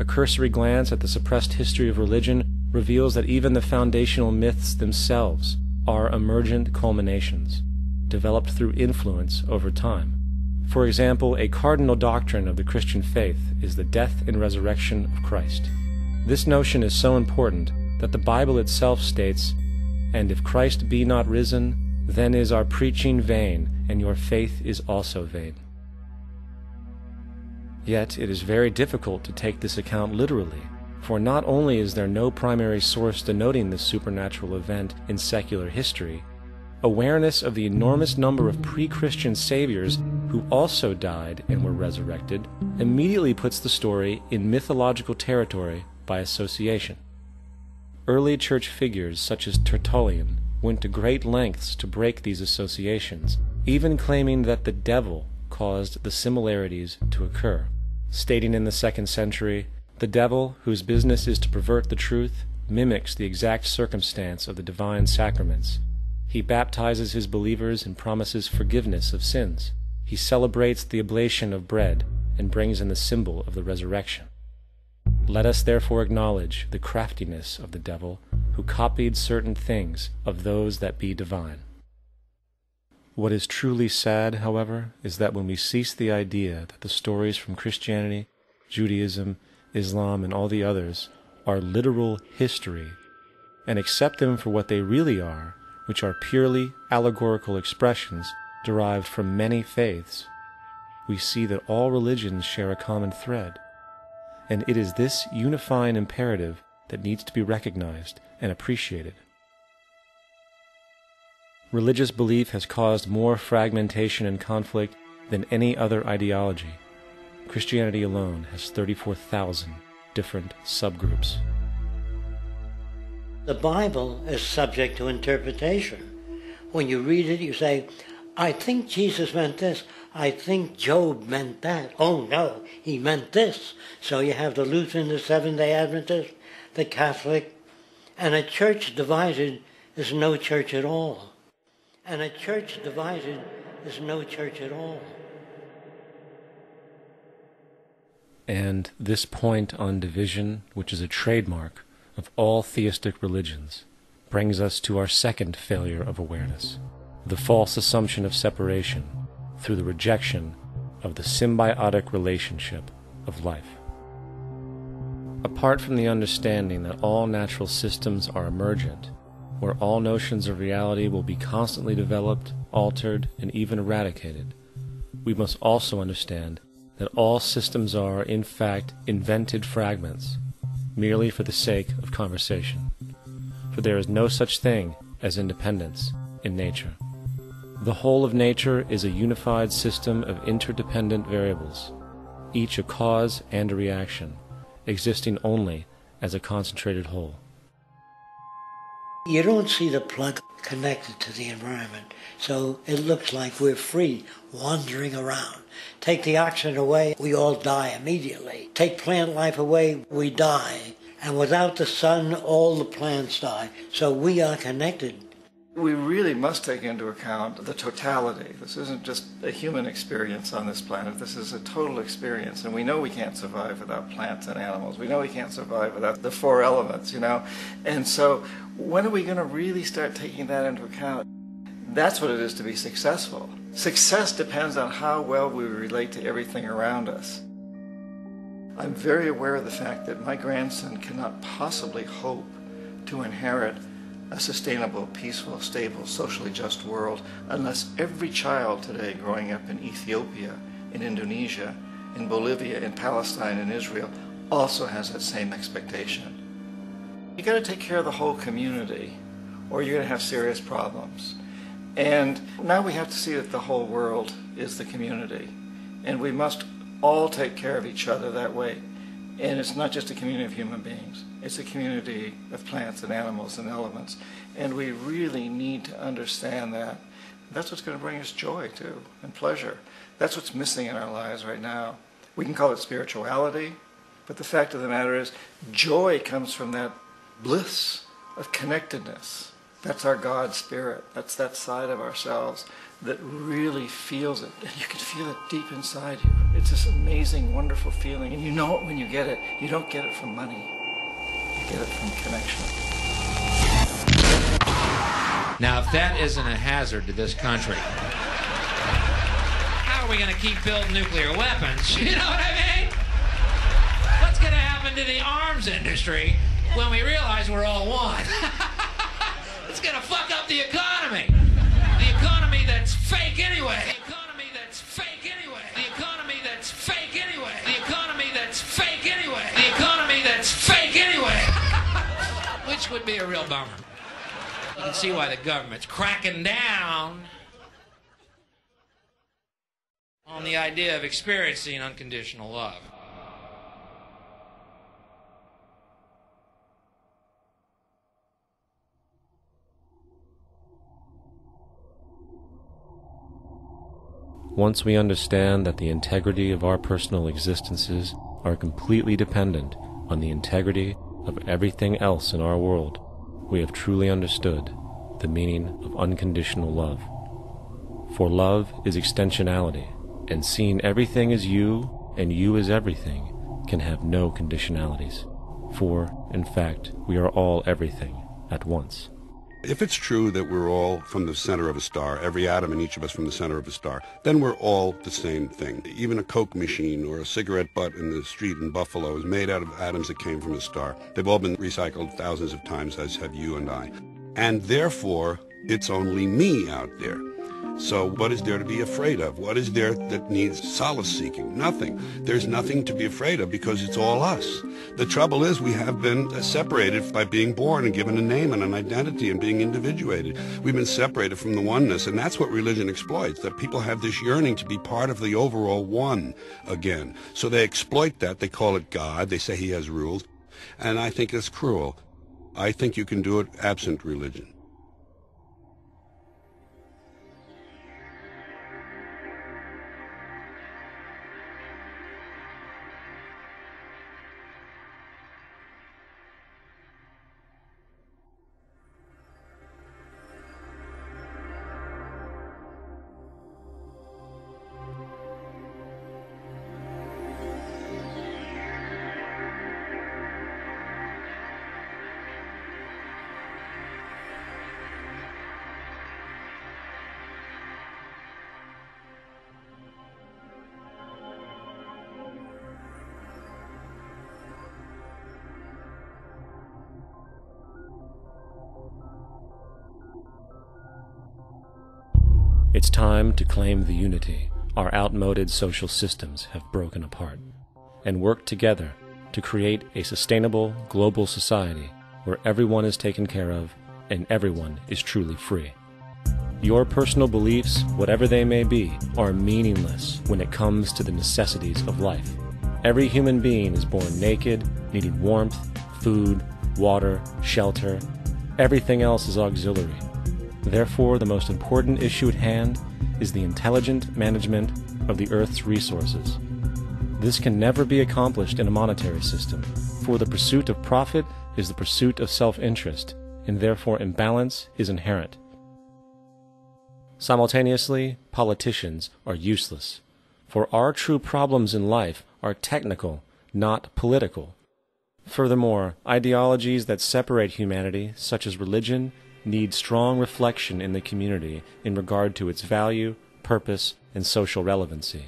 A cursory glance at the suppressed history of religion reveals that even the foundational myths themselves are emergent culminations, developed through influence over time. For example, a cardinal doctrine of the Christian faith is the death and resurrection of Christ. This notion is so important that the Bible itself states, "And if Christ be not risen, then is our preaching vain, and your faith is also vain." Yet it is very difficult to take this account literally, for not only is there no primary source denoting this supernatural event in secular history, awareness of the enormous number of pre-Christian saviors who also died and were resurrected immediately puts the story in mythological territory by association. Early church figures such as Tertullian went to great lengths to break these associations, even claiming that the devil caused the similarities to occur, stating in the 2nd century, "The devil, whose business is to pervert the truth, mimics the exact circumstance of the divine sacraments. He baptizes his believers and promises forgiveness of sins. He celebrates the oblation of bread and brings in the symbol of the resurrection. Let us therefore acknowledge the craftiness of the devil, who copied certain things of those that be divine." What is truly sad, however, is that when we cease the idea that the stories from Christianity, Judaism, Islam, and all the others are literal history, and accept them for what they really are, which are purely allegorical expressions derived from many faiths, we see that all religions share a common thread, and it is this unifying imperative that needs to be recognized and appreciated. Religious belief has caused more fragmentation and conflict than any other ideology. Christianity alone has 34,000 different subgroups. The Bible is subject to interpretation. When you read it, you say, I think Jesus meant this. I think Job meant that. Oh no, he meant this. So you have the Lutheran, the Seventh-day Adventist, the Catholic, and a church divided is no church at all. And a church divided is no church at all. And this point on division, which is a trademark of all theistic religions, brings us to our second failure of awareness, the false assumption of separation through the rejection of the symbiotic relationship of life. Apart from the understanding that all natural systems are emergent, where all notions of reality will be constantly developed, altered, and even eradicated, we must also understand that all systems are, in fact, invented fragments, merely for the sake of conversation. For there is no such thing as independence in nature. The whole of nature is a unified system of interdependent variables, each a cause and a reaction, existing only as a concentrated whole. You don't see the plug connected to the environment, so it looks like we're free, wandering around. Take the oxygen away, we all die immediately. Take plant life away, we die. And without the sun, all the plants die. So we are connected. We really must take into account the totality. This isn't just a human experience on this planet. This is a total experience. And we know we can't survive without plants and animals. We know we can't survive without the four elements, you know. And so when are we going to really start taking that into account? That's what it is to be successful. Success depends on how well we relate to everything around us. I'm very aware of the fact that my grandson cannot possibly hope to inherit a sustainable, peaceful, stable, socially just world unless every child today growing up in Ethiopia, in Indonesia, in Bolivia, in Palestine, in Israel also has that same expectation. You got to take care of the whole community or you're going to have serious problems. And now we have to see that the whole world is the community. And we must all take care of each other that way. And it's not just a community of human beings. It's a community of plants and animals and elements. And we really need to understand that. That's what's going to bring us joy, too, and pleasure. That's what's missing in our lives right now. We can call it spirituality, but the fact of the matter is joy comes from that bliss of connectedness. That's our God spirit. That's that side of ourselves that really feels it. And you can feel it deep inside you. It's this amazing, wonderful feeling. And you know it when you get it. You don't get it from money. You get it from connection. Now, if that isn't a hazard to this country, how are we going to keep building nuclear weapons? You know what I mean? What's going to happen to the arms industry when we realize we're all one? It's going to fuck up the economy. The economy that's fake anyway. The economy that's fake anyway. The economy that's fake anyway. The economy that's fake anyway. The economy that's fake anyway. Which would be a real bummer. You can see why the government's cracking down on the idea of experiencing unconditional love. Once we understand that the integrity of our personal existences are completely dependent on the integrity of everything else in our world, we have truly understood the meaning of unconditional love. For love is extensionality, and seeing everything as you and you as everything can have no conditionalities. For, in fact, we are all everything at once. If it's true that we're all from the center of a star, every atom in each of us from the center of a star, then we're all the same thing. Even a Coke machine or a cigarette butt in the street in Buffalo is made out of atoms that came from a star. They've all been recycled thousands of times, as have you and I. And therefore, it's only me out there. So what is there to be afraid of? What is there that needs solace-seeking? Nothing. There's nothing to be afraid of because it's all us. The trouble is we have been separated by being born and given a name and an identity and being individuated. We've been separated from the oneness, and that's what religion exploits, that people have this yearning to be part of the overall one again. So they exploit that. They call it God. They say he has rules. And I think it's cruel. I think you can do it absent religion. It's time to claim the unity our outmoded social systems have broken apart, and work together to create a sustainable global society where everyone is taken care of and everyone is truly free. Your personal beliefs, whatever they may be, are meaningless when it comes to the necessities of life. Every human being is born naked, needing warmth, food, water, shelter. Everything else is auxiliary. Therefore, the most important issue at hand is the intelligent management of the Earth's resources. This can never be accomplished in a monetary system, for the pursuit of profit is the pursuit of self-interest, and therefore imbalance is inherent. Simultaneously, politicians are useless, for our true problems in life are technical, not political. Furthermore, ideologies that separate humanity, such as religion, need strong reflection in the community in regard to its value, purpose, and social relevancy.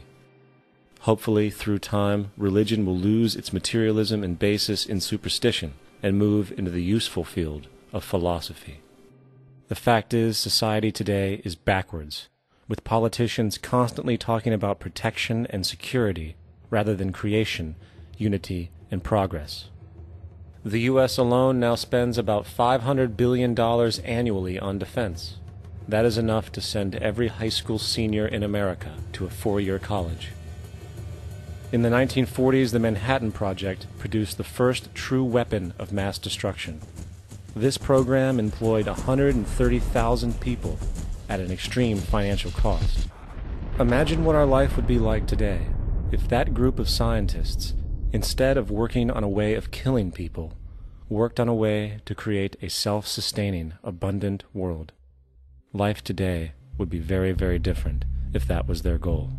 Hopefully, through time, religion will lose its materialism and basis in superstition and move into the useful field of philosophy. The fact is, society today is backwards, with politicians constantly talking about protection and security rather than creation, unity, and progress. The U.S. alone now spends about $500 billion annually on defense. That is enough to send every high school senior in America to a 4-year college. In the 1940s, the Manhattan Project produced the first true weapon of mass destruction. This program employed 130,000 people at an extreme financial cost. Imagine what our life would be like today if that group of scientists, instead of working on a way of killing people, worked on a way to create a self-sustaining, abundant world. Life today would be very, very different if that was their goal.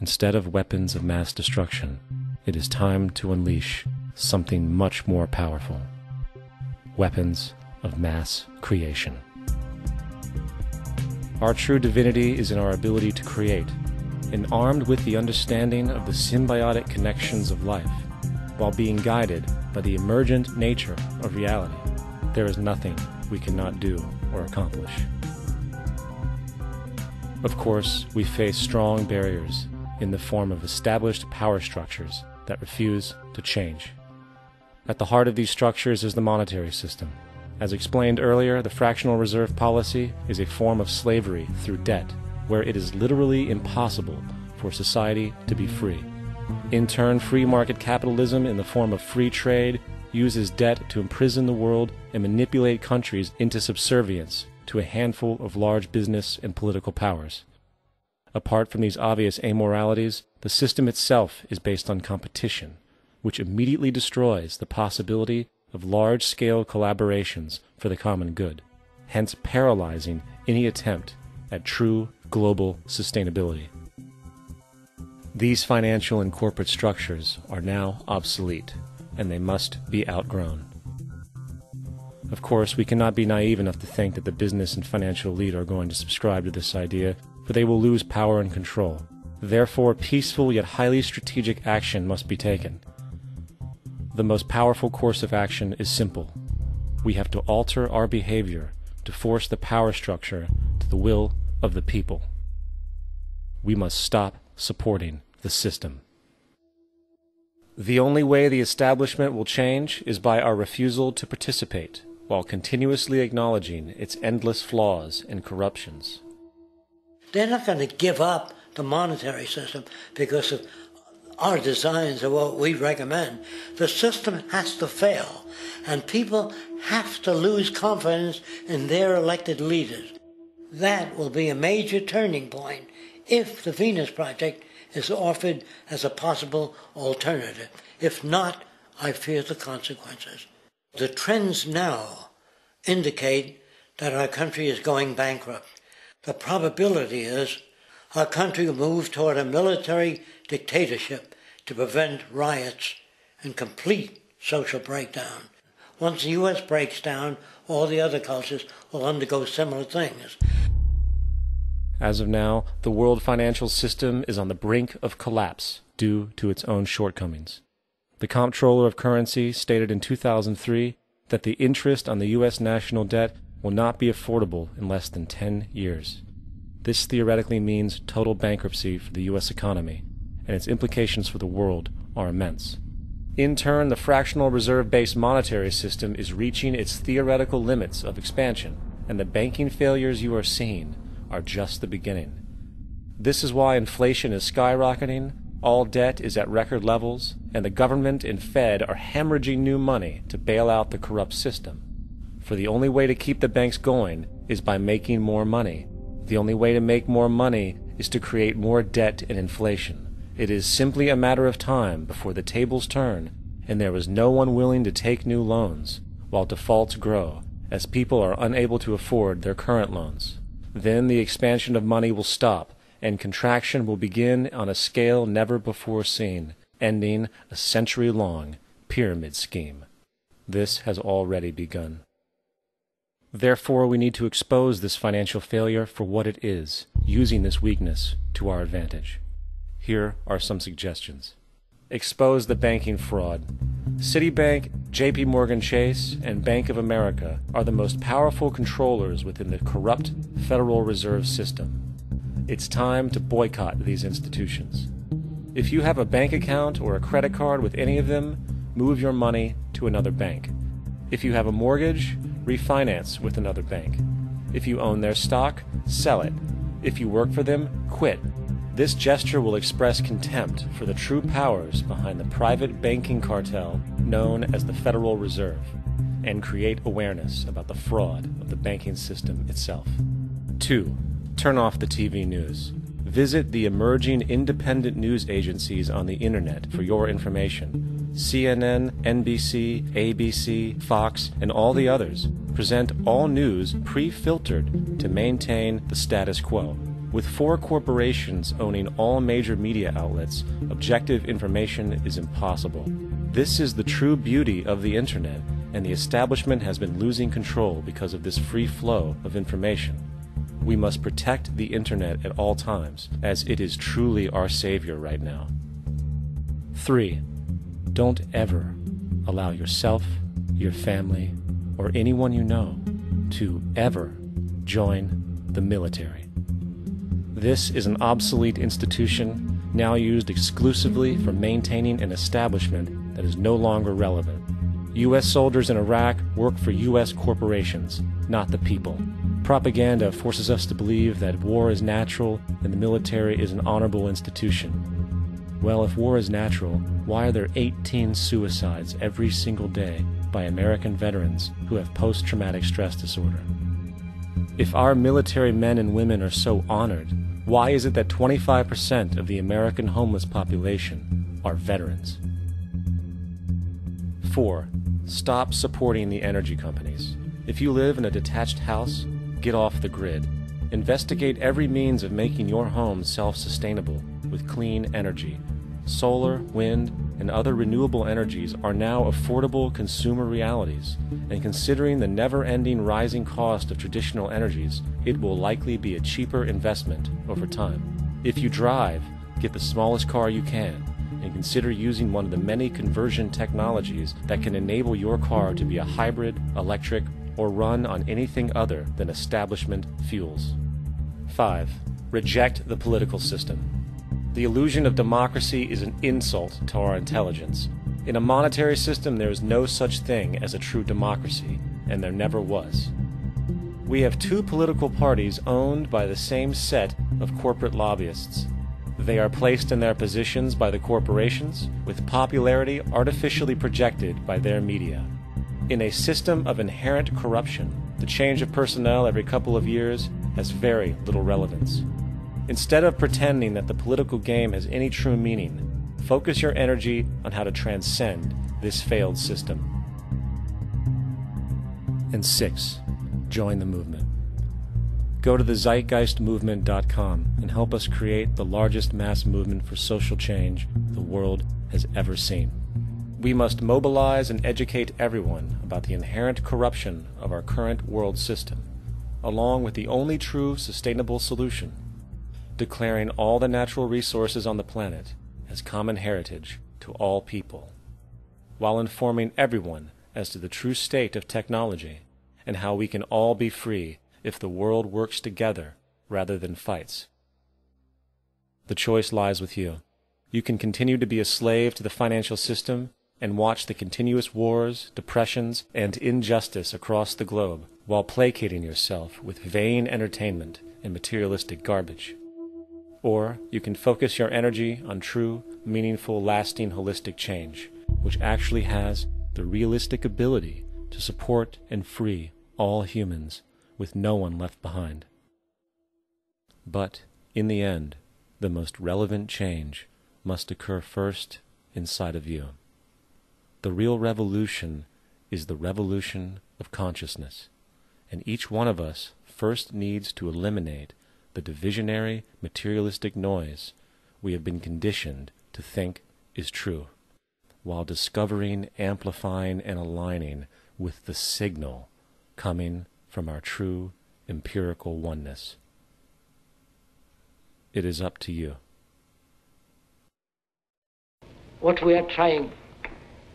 Instead of weapons of mass destruction, it is time to unleash something much more powerful. Weapons of mass creation. Our true divinity is in our ability to create, and armed with the understanding of the symbiotic connections of life, while being guided by the emergent nature of reality, there is nothing we cannot do or accomplish. Of course, we face strong barriers in the form of established power structures that refuse to change. At the heart of these structures is the monetary system. As explained earlier, the fractional reserve policy is a form of slavery through debt, where it is literally impossible for society to be free. In turn, free market capitalism in the form of free trade uses debt to imprison the world and manipulate countries into subservience to a handful of large business and political powers. Apart from these obvious amoralities, the system itself is based on competition, which immediately destroys the possibility of large-scale collaborations for the common good, hence paralyzing any attempt at true global sustainability. These financial and corporate structures are now obsolete, and they must be outgrown. Of course, we cannot be naive enough to think that the business and financial elite are going to subscribe to this idea, for they will lose power and control. Therefore, peaceful yet highly strategic action must be taken. The most powerful course of action is simple. We have to alter our behavior to to force the power structure to the will of the people. We must stop supporting the system. The only way the establishment will change is by our refusal to participate, while continuously acknowledging its endless flaws and corruptions. They're not going to give up the monetary system because of our designs of what we recommend. The system has to fail, and people have to lose confidence in their elected leaders. That will be a major turning point if the Venus Project is offered as a possible alternative. If not, I fear the consequences. The trends now indicate that our country is going bankrupt. The probability is our country will move toward a military dictatorship to prevent riots and complete social breakdown. Once the U.S. breaks down, all the other cultures will undergo similar things. As of now, the world financial system is on the brink of collapse due to its own shortcomings. The Comptroller of Currency stated in 2003 that the interest on the U.S. national debt will not be affordable in less than 10 years. This theoretically means total bankruptcy for the U.S. economy, and its implications for the world are immense. In turn, the fractional reserve-based monetary system is reaching its theoretical limits of expansion, and the banking failures you are seeing are just the beginning. This is why inflation is skyrocketing, all debt is at record levels, and the government and Fed are hemorrhaging new money to bail out the corrupt system. For the only way to keep the banks going is by making more money. The only way to make more money is to create more debt and inflation. It is simply a matter of time before the tables turn, and there is no one willing to take new loans, while defaults grow, as people are unable to afford their current loans. Then the expansion of money will stop, and contraction will begin on a scale never before seen, ending a century-long pyramid scheme. This has already begun. Therefore, we need to expose this financial failure for what it is, using this weakness to our advantage. Here are some suggestions. Expose the banking fraud. Citibank, JP Morgan Chase, and Bank of America are the most powerful controllers within the corrupt Federal Reserve System. It's time to boycott these institutions. If you have a bank account or a credit card with any of them, move your money to another bank. If you have a mortgage, refinance with another bank. If you own their stock, sell it. If you work for them, quit. This gesture will express contempt for the true powers behind the private banking cartel known as the Federal Reserve, and create awareness about the fraud of the banking system itself. 2. Turn off the TV news. Visit the emerging independent news agencies on the internet for your information. CNN, NBC, ABC, Fox, and all the others present all news pre-filtered to maintain the status quo. With 4 corporations owning all major media outlets, objective information is impossible. This is the true beauty of the internet, and the establishment has been losing control because of this free flow of information. We must protect the internet at all times, as it is truly our savior right now. 3. Don't ever allow yourself, your family, or anyone you know to ever join the military. This is an obsolete institution now used exclusively for maintaining an establishment that is no longer relevant. U.S. soldiers in Iraq work for U.S. corporations, not the people. Propaganda forces us to believe that war is natural and the military is an honorable institution. Well, if war is natural, why are there 18 suicides every single day by American veterans who have post-traumatic stress disorder? If our military men and women are so honored, why is it that 25% of the American homeless population are veterans? 4. Stop supporting the energy companies. If you live in a detached house, get off the grid. Investigate every means of making your home self-sustainable with clean energy. Solar, wind, and other renewable energies are now affordable consumer realities, and considering the never-ending rising cost of traditional energies, it will likely be a cheaper investment over time. If you drive, get the smallest car you can, and consider using one of the many conversion technologies that can enable your car to be a hybrid, electric, or run on anything other than establishment fuels. 5. Reject the political system. The illusion of democracy is an insult to our intelligence. In a monetary system, there is no such thing as a true democracy, and there never was. We have two political parties owned by the same set of corporate lobbyists. They are placed in their positions by the corporations, with popularity artificially projected by their media. In a system of inherent corruption, the change of personnel every couple of years has very little relevance. Instead of pretending that the political game has any true meaning, focus your energy on how to transcend this failed system. And 6. Join the movement. Go to the zeitgeistmovement.com and help us create the largest mass movement for social change the world has ever seen. We must mobilize and educate everyone about the inherent corruption of our current world system, along with the only true sustainable solution, declaring all the natural resources on the planet as common heritage to all people, while informing everyone as to the true state of technology and how we can all be free if the world works together rather than fights. The choice lies with you. You can continue to be a slave to the financial system and watch the continuous wars, depressions, and injustice across the globe while placating yourself with vain entertainment and materialistic garbage. Or you can focus your energy on true, meaningful, lasting, holistic change, which actually has the realistic ability to support and free all humans with no one left behind. But, in the end, the most relevant change must occur first inside of you. The real revolution is the revolution of consciousness, and each one of us first needs to eliminate the divisionary, materialistic noise we have been conditioned to think is true, while discovering, amplifying, and aligning with the signal coming from our true empirical oneness. It is up to you. What we are trying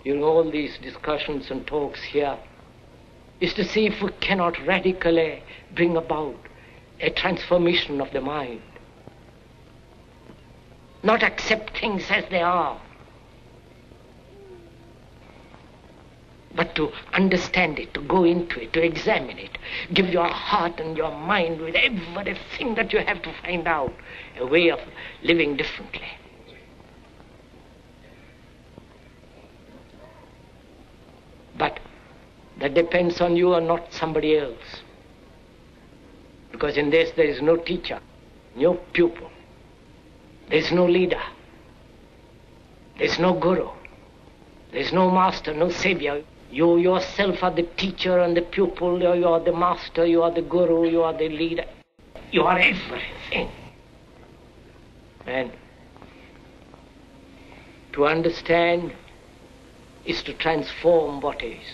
during all these discussions and talks here is to see if we cannot radically bring about a transformation of the mind. Not accept things as they are, but to understand it, to go into it, to examine it, give your heart and your mind with everything that you have to find out a way of living differently. But that depends on you and not somebody else. Because in this there is no teacher, no pupil, there is no leader, there is no guru, there is no master, no savior. You yourself are the teacher and the pupil, you are the master, you are the guru, you are the leader. You are everything. And to understand is to transform what is.